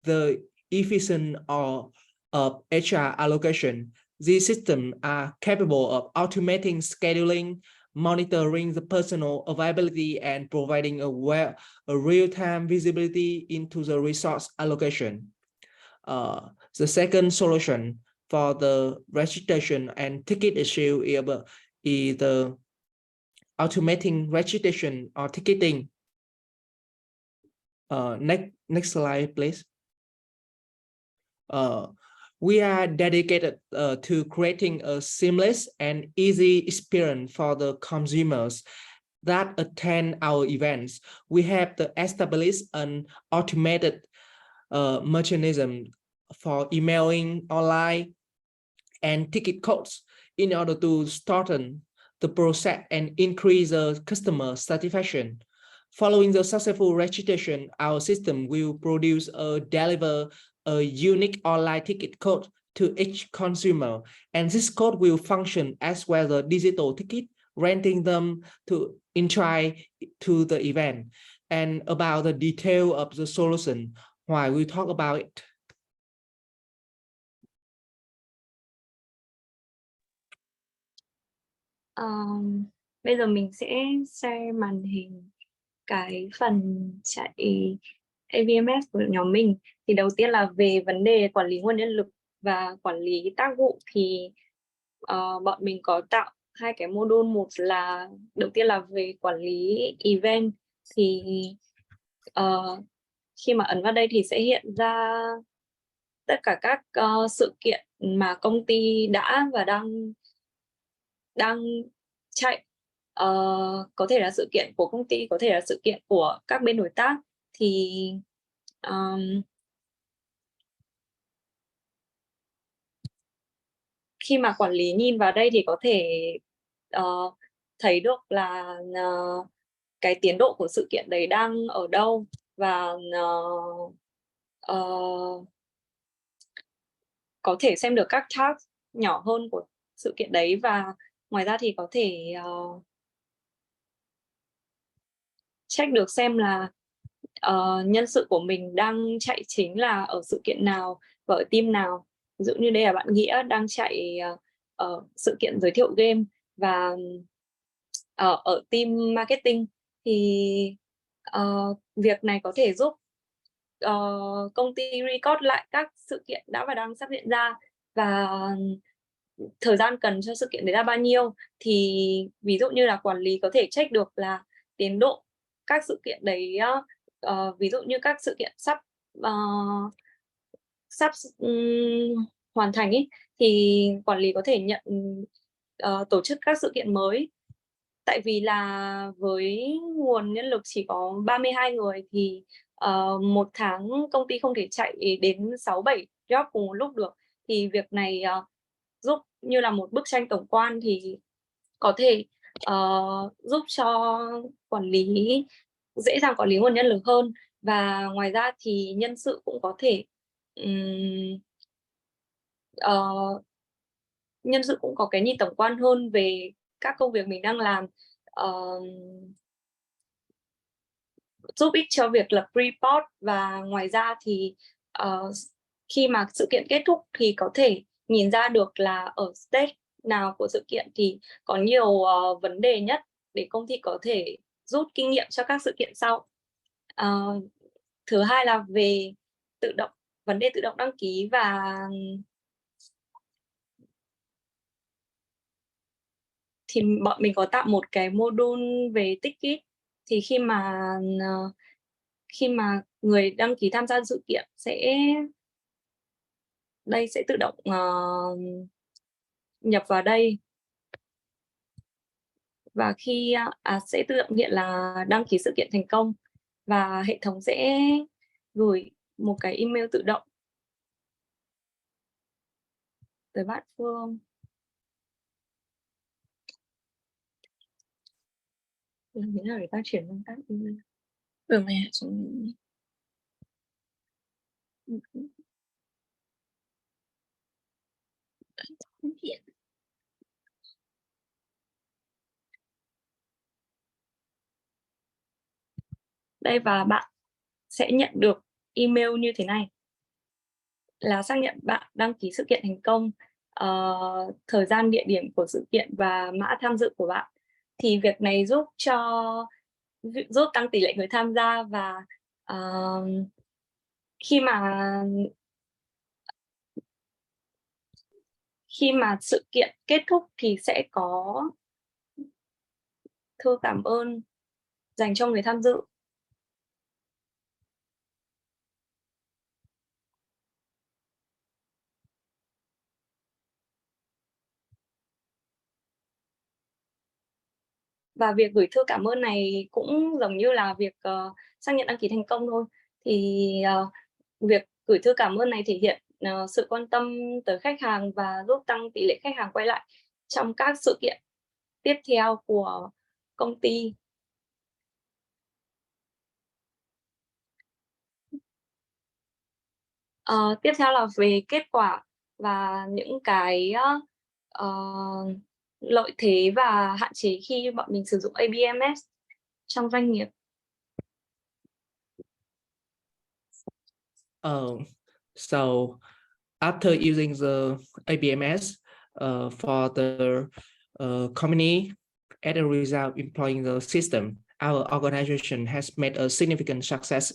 the efficiency of HR allocation. These systems are capable of automating scheduling, monitoring the personal availability, and providing a real-time visibility into the resource allocation. The second solution for the registration and ticket issue is the automating registration or ticketing. Next slide, please. We are dedicated to creating a seamless and easy experience for the consumers that attend our events. We have established an automated mechanism for emailing online and ticket codes in order to shorten the process and increase the customer satisfaction. Following the successful registration, our system will produce deliver a unique online ticket code to each consumer, and this code will function as well as a digital ticket, renting them to entry to the event. And about the detail of the solution, why we talk about it. Bây giờ mình sẽ share màn hình cái phần chạy AVMS của nhóm mình. Thì đầu tiên là về vấn đề quản lý nguồn nhân lực và quản lý tác vụ thì bọn mình có tạo hai cái module. Một là đầu tiên là về quản lý event, thì khi mà ấn vào đây thì sẽ hiện ra tất cả các sự kiện mà công ty đã và đang chạy. Có thể là sự kiện của công ty, có thể là sự kiện của các bên đối tác. Thì khi mà quản lý nhìn vào đây thì có thể thấy được là cái tiến độ của sự kiện đấy đang ở đâu, và có thể xem được các task nhỏ hơn của sự kiện đấy. Và ngoài ra thì có thể check được xem là nhân sự của mình đang chạy chính là ở sự kiện nào và ở team nào. Ví dụ như đây là bạn Nghĩa đang chạy ở sự kiện giới thiệu game, và ở team marketing thì việc này có thể giúp công ty record lại các sự kiện đã và đang sắp diễn ra, và thời gian cần cho sự kiện đấy là bao nhiêu. Thì ví dụ như là quản lý có thể check được là tiến độ các sự kiện đấy, ví dụ như các sự kiện sắp hoàn thành ý, thì quản lý có thể nhận tổ chức các sự kiện mới. Tại vì là với nguồn nhân lực chỉ có 32 người thì một tháng công ty không thể chạy đến 6-7 job cùng một lúc được. Thì việc này giúp như là một bức tranh tổng quan, thì có thể giúp cho quản lý dễ dàng quản lý nguồn nhân lực hơn. Và ngoài ra thì nhân sự cũng có thể nhân sự cũng có cái nhìn tổng quan hơn về các công việc mình đang làm, giúp ích cho việc lập report. Và ngoài ra thì khi mà sự kiện kết thúc thì có thể nhìn ra được là ở stage nào của sự kiện thì có nhiều vấn đề nhất, để công ty có thể rút kinh nghiệm cho các sự kiện sau. Thứ hai là về vấn đề tự động đăng ký, và thì bọn mình có tạo một cái module về ticket. Thì khi mà người đăng ký tham gia sự kiện sẽ tự động nhập vào đây, và khi sẽ tự động hiện là đăng ký sự kiện thành công, và hệ thống sẽ gửi một cái email tự động tới bạn Phương. Làm thế nào để ta chuyển sang các email? Mẹ xuống. Hiện Đây, và bạn sẽ nhận được email như thế này là xác nhận bạn đăng ký sự kiện thành công, thời gian, địa điểm của sự kiện và mã tham dự của bạn. Thì việc này giúp tăng tỷ lệ người tham gia, và khi mà sự kiện kết thúc thì sẽ có thư cảm ơn dành cho người tham dự. Và việc gửi thư cảm ơn này cũng giống như là việc xác nhận đăng ký thành công thôi. Thì việc gửi thư cảm ơn này thể hiện sự quan tâm tới khách hàng và giúp tăng tỷ lệ khách hàng quay lại trong các sự kiện tiếp theo của công ty. Tiếp theo là về kết quả và những cái lợi thế và hạn chế khi bọn mình sử dụng ABMS trong doanh nghiệp. So after using the ABMS for the company, as a result employing the system, our organization has made a significant success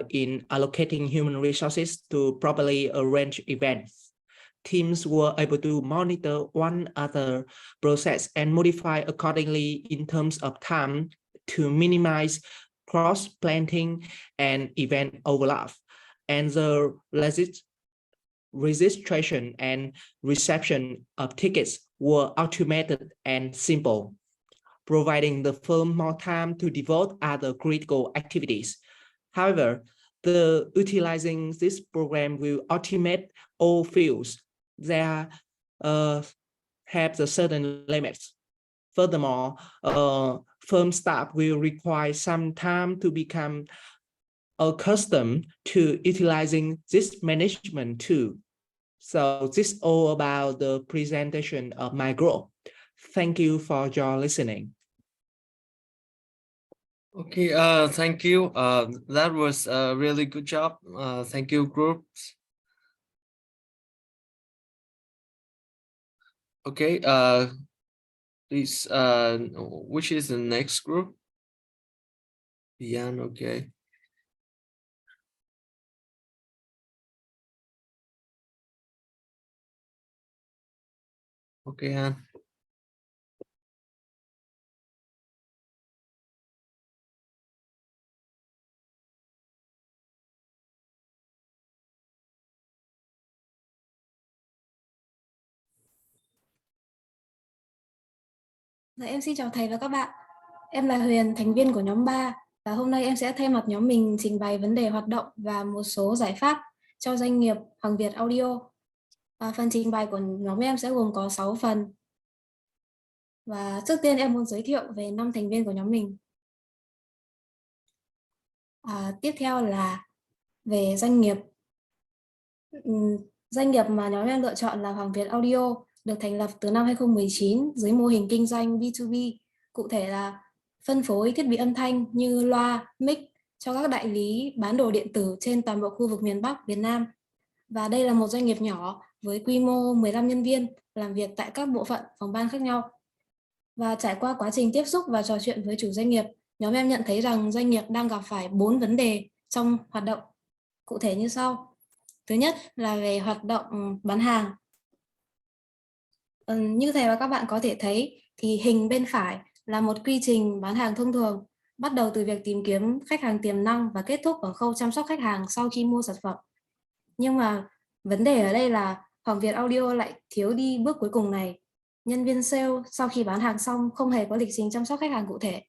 in allocating human resources to properly arrange events. Teams were able to monitor one other process and modify accordingly in terms of time to minimize cross-planting and event overlap. And the registration and reception of tickets were automated and simple, providing the firm more time to devote other critical activities. However, utilizing this program will automate all fields that have the certain limits. Furthermore, firm staff will require some time to become accustomed to utilizing this management tool. So this is all about the presentation of my group. Thank you for your listening. Okay, thank you. That was a really good job. Thank you, groups. Okay, please, which is the next group? Yan, okay. Okay, Han. Dạ, em xin chào thầy và các bạn. Em là Huyền, thành viên của nhóm 3 và hôm nay em sẽ thay mặt nhóm mình trình bày vấn đề hoạt động và một số giải pháp cho doanh nghiệp Hoàng Việt Audio. Phần trình bày của nhóm em sẽ gồm có 6 phần. Và trước tiên em muốn giới thiệu về 5 thành viên của nhóm mình. Tiếp theo là về doanh nghiệp. Doanh nghiệp mà nhóm em lựa chọn là Hoàng Việt Audio, được thành lập từ năm 2019 dưới mô hình kinh doanh B2B, cụ thể là phân phối thiết bị âm thanh như loa, mic cho các đại lý bán đồ điện tử trên toàn bộ khu vực miền Bắc, Việt Nam. Và đây là một doanh nghiệp nhỏ với quy mô 15 nhân viên làm việc tại các bộ phận, phòng ban khác nhau. Và trải qua quá trình tiếp xúc và trò chuyện với chủ doanh nghiệp, nhóm em nhận thấy rằng doanh nghiệp đang gặp phải 4 vấn đề trong hoạt động, cụ thể như sau. Thứ nhất là về hoạt động bán hàng. Như thầy và các bạn có thể thấy thì hình bên phải là một quy trình bán hàng thông thường, bắt đầu từ việc tìm kiếm khách hàng tiềm năng và kết thúc ở khâu chăm sóc khách hàng sau khi mua sản phẩm. Nhưng mà vấn đề ở đây là Hoàng Việt Audio lại thiếu đi bước cuối cùng này. Nhân viên sale sau khi bán hàng xong không hề có lịch trình chăm sóc khách hàng cụ thể.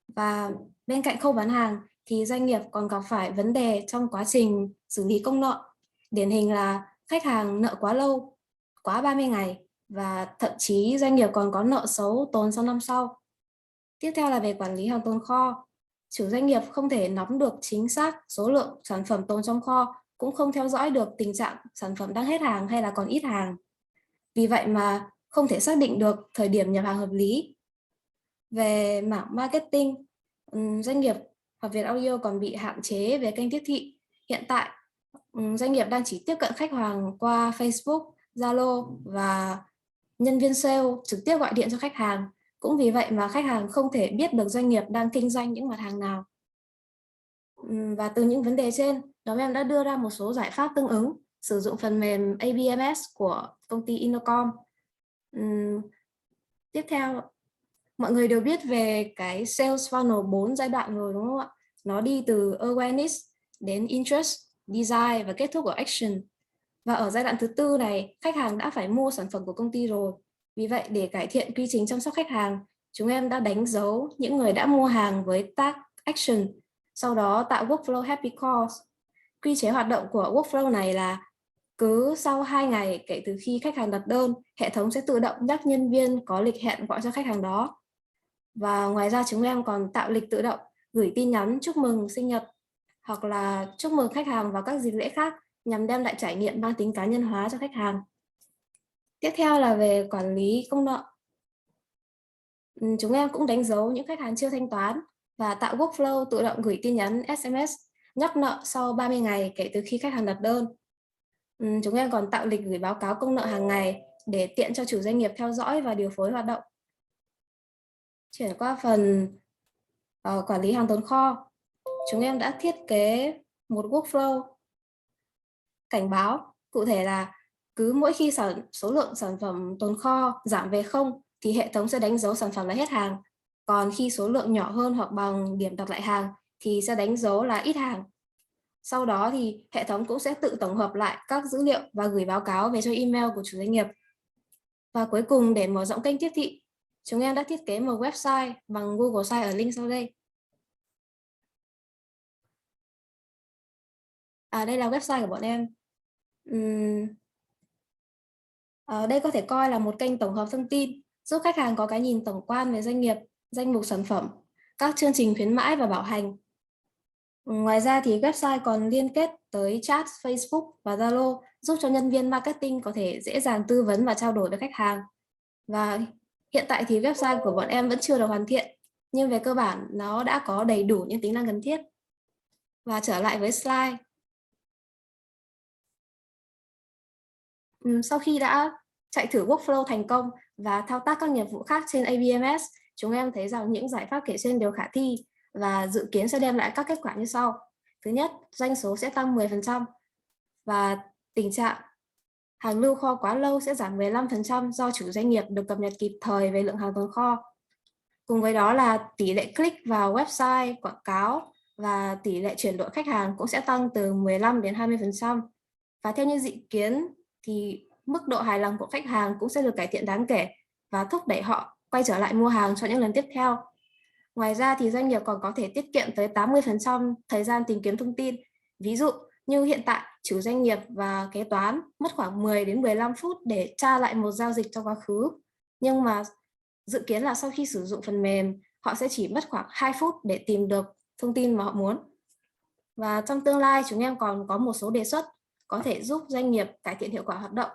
Và bên cạnh khâu bán hàng thì doanh nghiệp còn gặp phải vấn đề trong quá trình xử lý công nợ. Điển hình là khách hàng nợ quá lâu, quá 30 ngày và thậm chí doanh nghiệp còn có nợ xấu tồn sang năm sau. Tiếp theo là về quản lý hàng tồn kho. Chủ doanh nghiệp không thể nắm được chính xác số lượng sản phẩm tồn trong kho, cũng không theo dõi được tình trạng sản phẩm đang hết hàng hay là còn ít hàng. Vì vậy mà không thể xác định được thời điểm nhập hàng hợp lý. Về mảng marketing, doanh nghiệp hoặc Việt Audio còn bị hạn chế về kênh tiếp thị. Hiện tại, doanh nghiệp đang chỉ tiếp cận khách hàng qua Facebook, Zalo và nhân viên sale trực tiếp gọi điện cho khách hàng. Cũng vì vậy mà khách hàng không thể biết được doanh nghiệp đang kinh doanh những mặt hàng nào. Và từ những vấn đề trên, nhóm em đã đưa ra một số giải pháp tương ứng, sử dụng phần mềm ABMS của công ty Innocom. Tiếp theo, mọi người đều biết về cái sales funnel 4 giai đoạn rồi đúng không ạ? Nó đi từ awareness đến interest, design và kết thúc ở action. Và ở giai đoạn thứ tư này, khách hàng đã phải mua sản phẩm của công ty rồi. Vì vậy, để cải thiện quy trình chăm sóc khách hàng, chúng em đã đánh dấu những người đã mua hàng với tag action, sau đó tạo workflow happy calls. Quy chế hoạt động của workflow này là cứ sau 2 ngày kể từ khi khách hàng đặt đơn, hệ thống sẽ tự động nhắc nhân viên có lịch hẹn gọi cho khách hàng đó. Và ngoài ra chúng em còn tạo lịch tự động, gửi tin nhắn chúc mừng sinh nhật hoặc là chúc mừng khách hàng vào các dịp lễ khác nhằm đem lại trải nghiệm mang tính cá nhân hóa cho khách hàng. Tiếp theo là về quản lý công nợ. Chúng em cũng đánh dấu những khách hàng chưa thanh toán và tạo workflow tự động gửi tin nhắn SMS nhắc nợ sau 30 ngày kể từ khi khách hàng đặt đơn. Chúng em còn tạo lịch gửi báo cáo công nợ hàng ngày để tiện cho chủ doanh nghiệp theo dõi và điều phối hoạt động. Chuyển qua phần quản lý hàng tồn kho. Chúng em đã thiết kế một workflow cảnh báo, cụ thể là cứ mỗi khi số lượng sản phẩm tồn kho giảm về 0 thì hệ thống sẽ đánh dấu sản phẩm là hết hàng. Còn khi số lượng nhỏ hơn hoặc bằng điểm đặt lại hàng thì sẽ đánh dấu là ít hàng. Sau đó thì hệ thống cũng sẽ tự tổng hợp lại các dữ liệu và gửi báo cáo về cho email của chủ doanh nghiệp. Và cuối cùng, để mở rộng kênh tiếp thị, chúng em đã thiết kế một website bằng Google Sites ở link sau đây. Đây là website của bọn em. Đây có thể coi là một kênh tổng hợp thông tin, giúp khách hàng có cái nhìn tổng quan về doanh nghiệp, danh mục sản phẩm, các chương trình khuyến mãi và bảo hành. Ngoài ra thì website còn liên kết tới chat Facebook và Zalo, giúp cho nhân viên marketing có thể dễ dàng tư vấn và trao đổi với khách hàng. Và hiện tại thì website của bọn em vẫn chưa được hoàn thiện, nhưng về cơ bản nó đã có đầy đủ những tính năng cần thiết. Và trở lại với slide. Sau khi đã chạy thử workflow thành công và thao tác các nhiệm vụ khác trên ABMS, chúng em thấy rằng những giải pháp kể trên đều khả thi và dự kiến sẽ đem lại các kết quả như sau. Thứ nhất, doanh số sẽ tăng 10% và tình trạng hàng lưu kho quá lâu sẽ giảm 15% do chủ doanh nghiệp được cập nhật kịp thời về lượng hàng tồn kho. Cùng với đó là tỷ lệ click vào website, quảng cáo và tỷ lệ chuyển đổi khách hàng cũng sẽ tăng từ 15 đến 20%. Và theo như dự kiến thì mức độ hài lòng của khách hàng cũng sẽ được cải thiện đáng kể và thúc đẩy họ quay trở lại mua hàng cho những lần tiếp theo. Ngoài ra thì doanh nghiệp còn có thể tiết kiệm tới 80% thời gian tìm kiếm thông tin. Ví dụ như hiện tại chủ doanh nghiệp và kế toán mất khoảng 10 đến 15 phút để tra lại một giao dịch trong quá khứ. Nhưng mà dự kiến là sau khi sử dụng phần mềm, họ sẽ chỉ mất khoảng 2 phút để tìm được thông tin mà họ muốn. Và trong tương lai chúng em còn có một số đề xuất có thể giúp doanh nghiệp cải thiện hiệu quả hoạt động.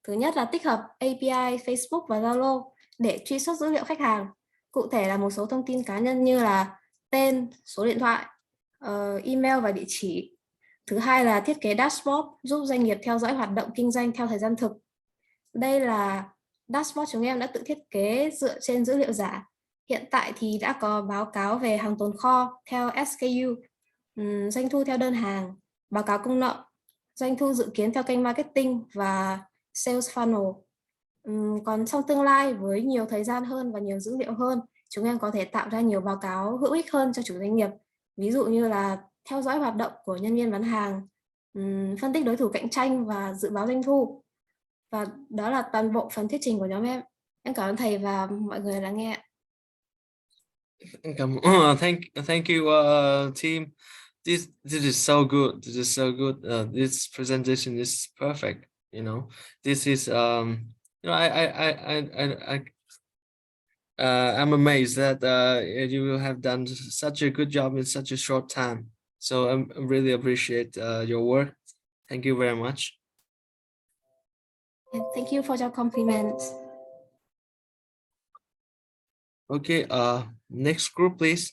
Thứ nhất là tích hợp API Facebook và Zalo để truy xuất dữ liệu khách hàng. Cụ thể là một số thông tin cá nhân như là tên, số điện thoại, email và địa chỉ. Thứ hai là thiết kế dashboard giúp doanh nghiệp theo dõi hoạt động kinh doanh theo thời gian thực. Đây là dashboard chúng em đã tự thiết kế dựa trên dữ liệu giả. Hiện tại thì đã có báo cáo về hàng tồn kho theo SKU, doanh thu theo đơn hàng, báo cáo công nợ, doanh thu dự kiến theo kênh marketing và sales funnel. Còn trong tương lai với nhiều thời gian hơn và nhiều dữ liệu hơn, chúng em có thể tạo ra nhiều báo cáo hữu ích hơn cho chủ doanh nghiệp. Ví dụ như là theo dõi hoạt động của nhân viên bán hàng, phân tích đối thủ cạnh tranh và dự báo doanh thu. Và đó là toàn bộ phần thuyết trình của nhóm em. Em cảm ơn thầy và mọi người lắng nghe. Thank you, team. This is so good. This is so good. This presentation is perfect. You know, this is you know, I'm amazed that you have done such a good job in such a short time. So I really appreciate your work. Thank you very much. And thank you for your compliments. Okay. Next group, please.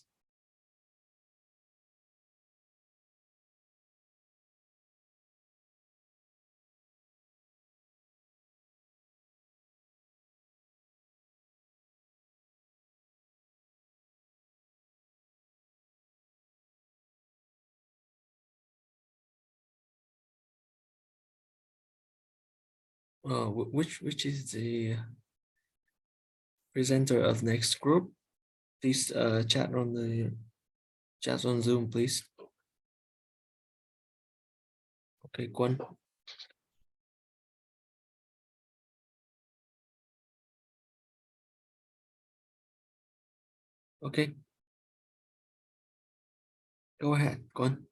Which is the presenter of next group? Please chat on the chat on Zoom, please. Okay, Quân. Okay. Go ahead, Quân.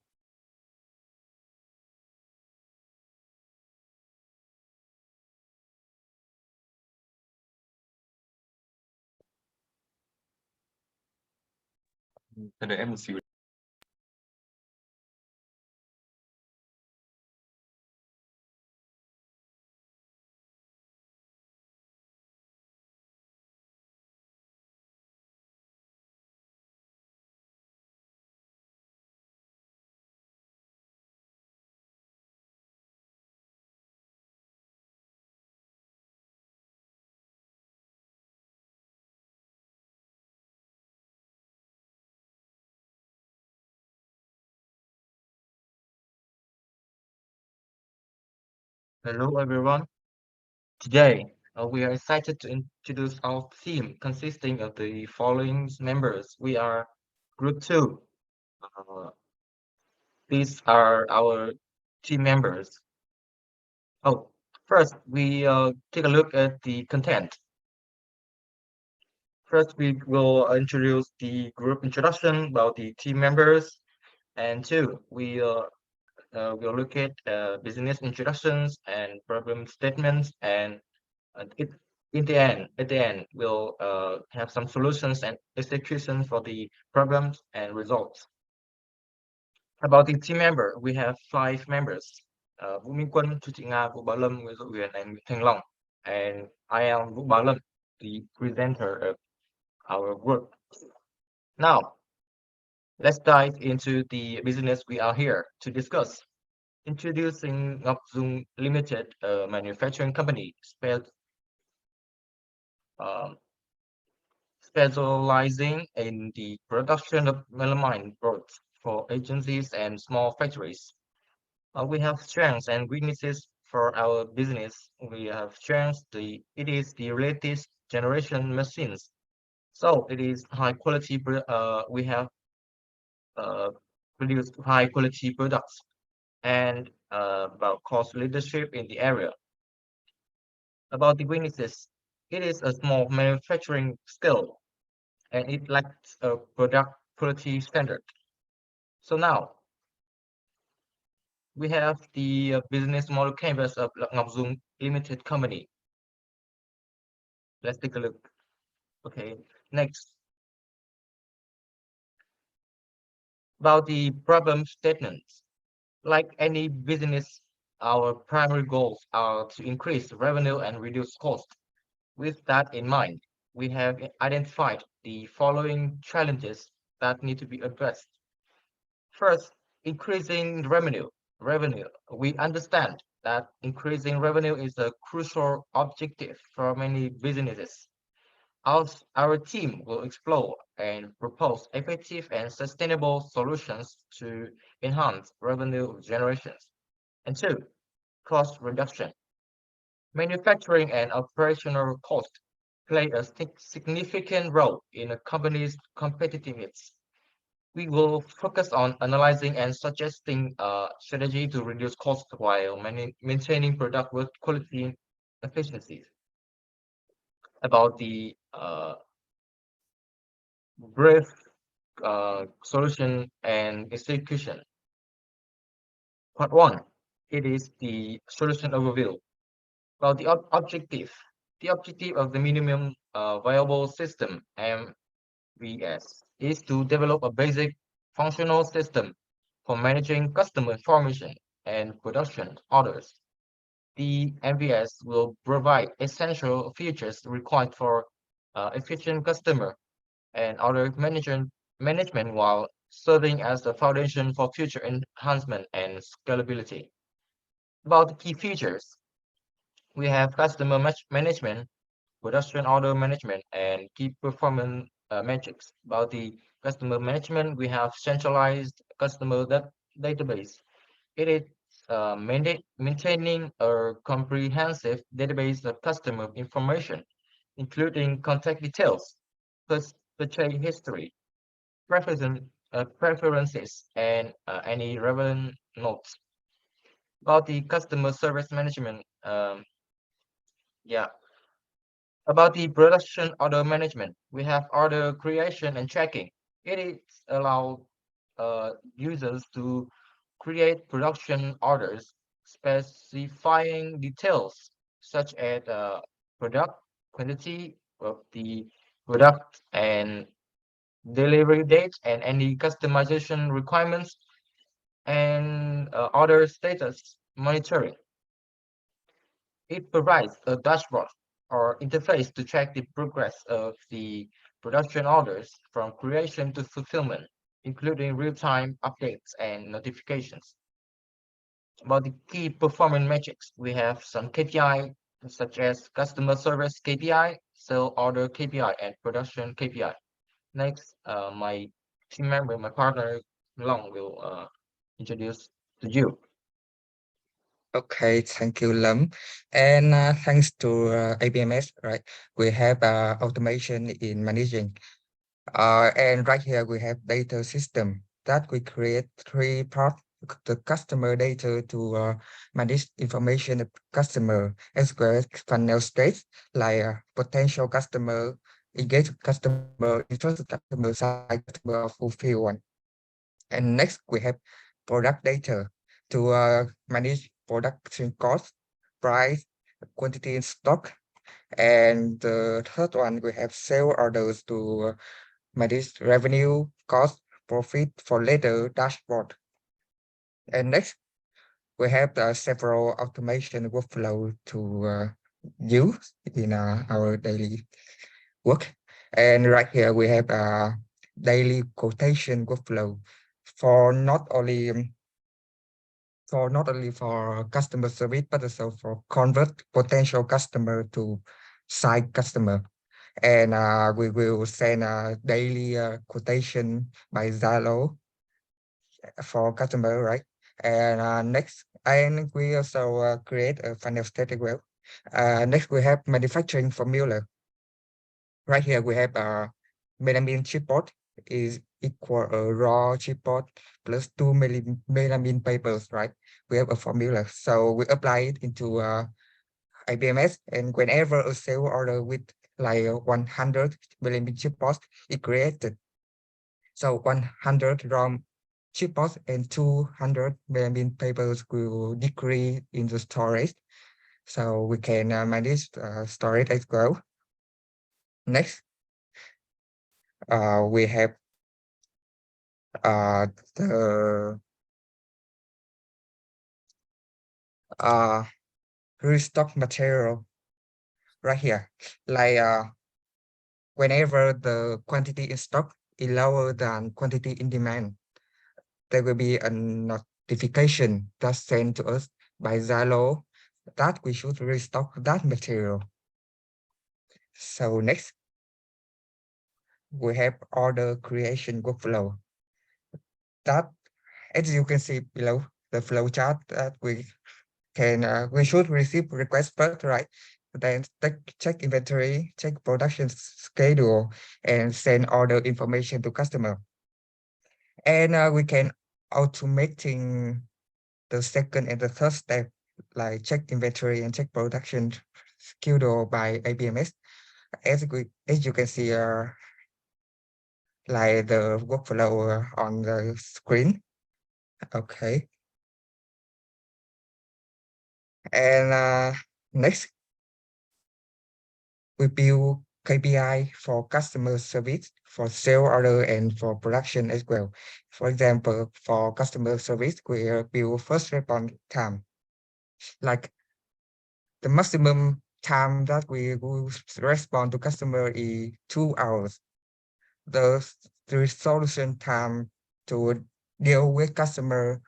Đợi em một xíu. Hello, everyone. Today, we are excited to introduce our team consisting of the following members. We are Group 2. These are our team members. Oh, first, we take a look at the content. First, we will introduce the group introduction about the team members. And two, we will look at business introductions and problem statements. And at the end, we'll have some solutions and execution for the problems and results. About the team member, we have 5 members. Vũ Minh Quân, Chu Thị Nga, Vũ Bảo Lâm, Nguyễn Dụ Huyền, and Nguyễn Thanh Long. And I am Vũ Bảo Lâm, the presenter of our group. Now, let's dive into the business we are here to discuss. Introducing Ngọc Dung Limited, a manufacturing company specializing in the production of melamine boards for agencies and small factories. We have strengths and weaknesses for our business. We have strengths. It is the latest generation machines, so it is high quality. We have produced high quality products and about cost leadership in the area. About the weaknesses, it is a small manufacturing scale and it lacks a product quality standard. So now we have the business model canvas of Ngọc Dung Limited Company. Let's take a look. Okay, next. About the problem statements. Like any business, our primary goals are to increase revenue and reduce cost. With that in mind, we have identified the following challenges that need to be addressed. First, increasing revenue. We understand that increasing revenue is a crucial objective for many businesses. Our team will explore and propose effective and sustainable solutions to enhance revenue generations. And two, cost reduction. Manufacturing and operational costs play a significant role in a company's competitiveness. We will focus on analyzing and suggesting a strategy to reduce costs while maintaining product quality efficiencies. About the brief solution and execution. Part 1, it is the solution overview. About the objective. The objective of the minimum viable system, MVS, is to develop a basic functional system for managing customer information and production orders. The MVS will provide essential features required for efficient customer and order management while serving as the foundation for future enhancement and scalability. About the key features, we have customer management, production order management, and key performance metrics. About the customer management, we have centralized customer database. It is maintaining a comprehensive database of customer information, including contact details, purchase history, preferences, and any relevant notes. About the customer service management, yeah. About the production order management, we have order creation and tracking. It is allow users to create production orders specifying details such as product quantity of the product and delivery date and any customization requirements and order status monitoring. It provides a dashboard or interface to track the progress of the production orders from creation to fulfillment, including real-time updates and notifications. About the key performance metrics, we have some KPI such as customer service KPI, sale order KPI, and production KPI. Next, my team member, my partner Long will introduce to you. Okay, thank you, Lâm. And thanks to ABMS, right? We have automation in managing. And right here we have data system that we create three parts. The customer data to manage information of customer as well as funnel states like potential customer, engaged customer, interested customer, side customer, fulfill one. And next we have product data to manage production cost, price, quantity in stock. And the third one, we have sale orders to manage revenue, cost, profit for later dashboard. And next, we have several automation workflow to use in our daily work. And right here, we have a daily quotation workflow for not only for customer service, but also for convert potential customer to side customer. And we will send a daily quotation by Zalo for customer, right? And next, and we also create a funnel state as well. Next, we have manufacturing formula. Right here, we have melamine chipboard is equal raw chipboard plus 2 melamine papers, right? We have a formula. So we apply it into IBMS, and whenever a sale order with like 100 melamine chipboard is created. So 100 raw chipboard and 200 melamine papers will decrease in the storage. So we can manage storage as well. Next, we have the restock material right here. Like whenever the quantity in stock is lower than quantity in demand, there will be a notification that's sent to us by Zalo that we should restock that material. So next, we have order creation workflow. That, as you can see below the flow chart, that we should receive request first, right? Then check inventory, check production schedule, and send order information to customer. And we can automating the second and the third step, like check inventory and check production schedule by ABMS. As you can see, like the workflow on the screen. Okay. And next, we build KPI for customer service, for sale order, and for production as well. For example, for customer service, we build first response time. Like the maximum time that we will respond to customer is 2 hours. The resolution time to deal with customer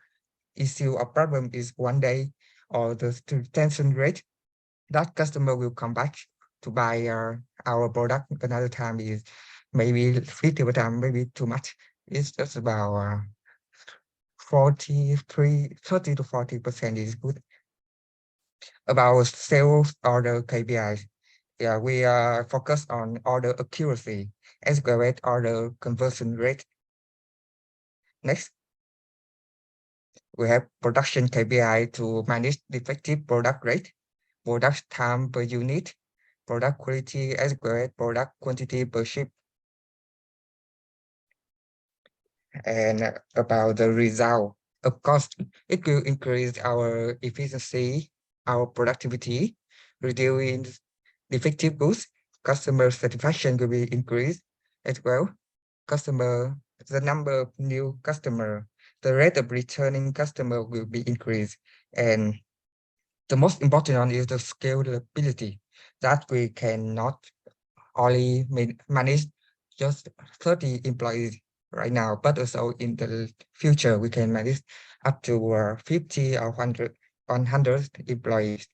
issue or problem is 1 day, or the retention rate that customer will come back to buy our product another time is maybe 50%, maybe too much. It's just about 30 to 40% is good. About sales order KPIs, yeah, we are focused on order accuracy as well as order conversion rate. Next, we have production KPI to manage defective product rate, product time per unit, product quality as well as product quantity per ship. And about the result, of course, it will increase our efficiency, our productivity, reducing defective goods, customer satisfaction will be increased as well. The number of new customer, the rate of returning customer will be increased. And the most important one is the scalability, that we cannot only manage just 30 employees right now, but also in the future, we can manage up to 50 or 100 employees.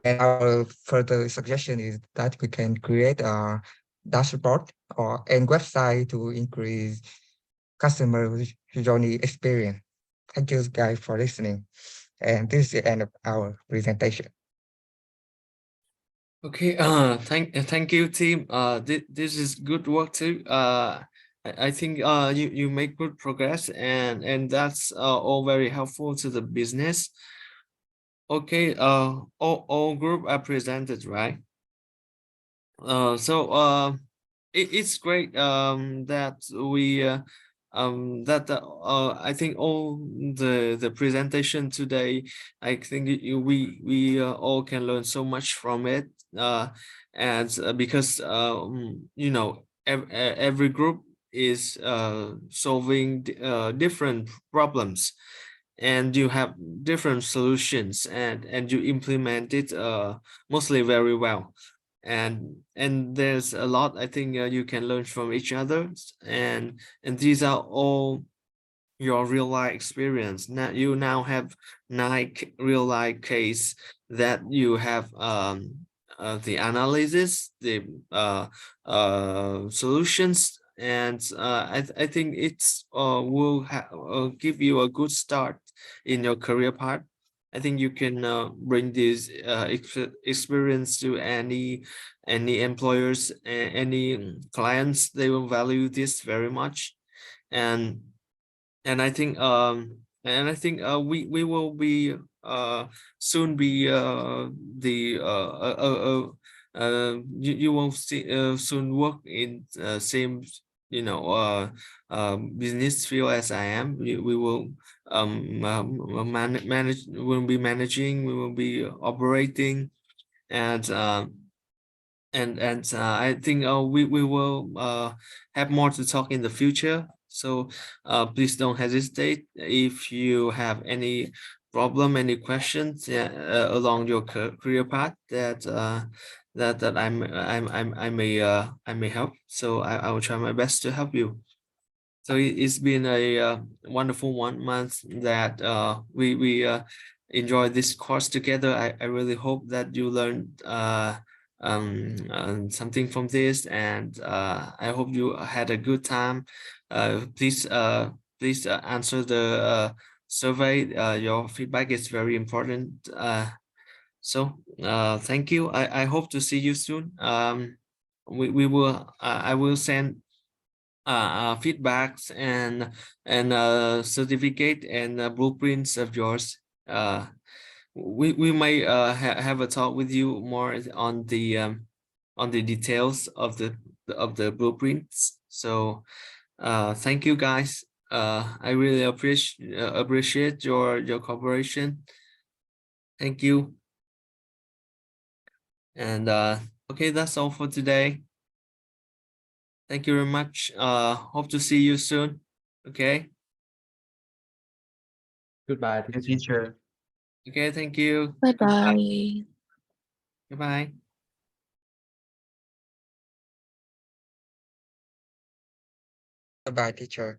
And our further suggestion is that we can create a dashboard or a website to increase customer journey experience. Thank you guys for listening. And this is the end of our presentation. Okay, thank you, team. This is good work too. I think you make good progress, and that's all very helpful to the business. Okay, all group are presented, right? So it's great that we I think all the presentation today, I think we all can learn so much from it, and because you know, every group is solving different problems, and you have different solutions, and you implement it mostly very well. And there's a lot, I think, you can learn from each other, and these are all your real life experience. Now you now have 9 real life case that you have the analysis, the solutions, and I think it's will give you a good start in your career path. I think you can bring this experience to any employers, any clients. They will value this very much, and I think we will be soon be the you will see soon work in same, you know, business field as I am. We will manage, we'll be managing, we will be operating, and I think we will have more to talk in the future. So please don't hesitate if you have any problem, any questions along your career path that I may help. So I will try my best to help you. So it's been a wonderful 1 month that we enjoy this course together. I really hope that you learned something from this, and I hope you had a good time. Please answer the survey. Your feedback is very important. So thank you. I hope to see you soon. We will I will send feedbacks and certificate and blueprints of yours. We may have a talk with you more on the details of the blueprints. So thank you guys. I really appreciate your cooperation. Thank you. And okay, that's all for today. Thank you very much. Hope to see you soon. Okay. Goodbye, teacher. Okay, thank you. Bye bye. Goodbye. Bye, teacher.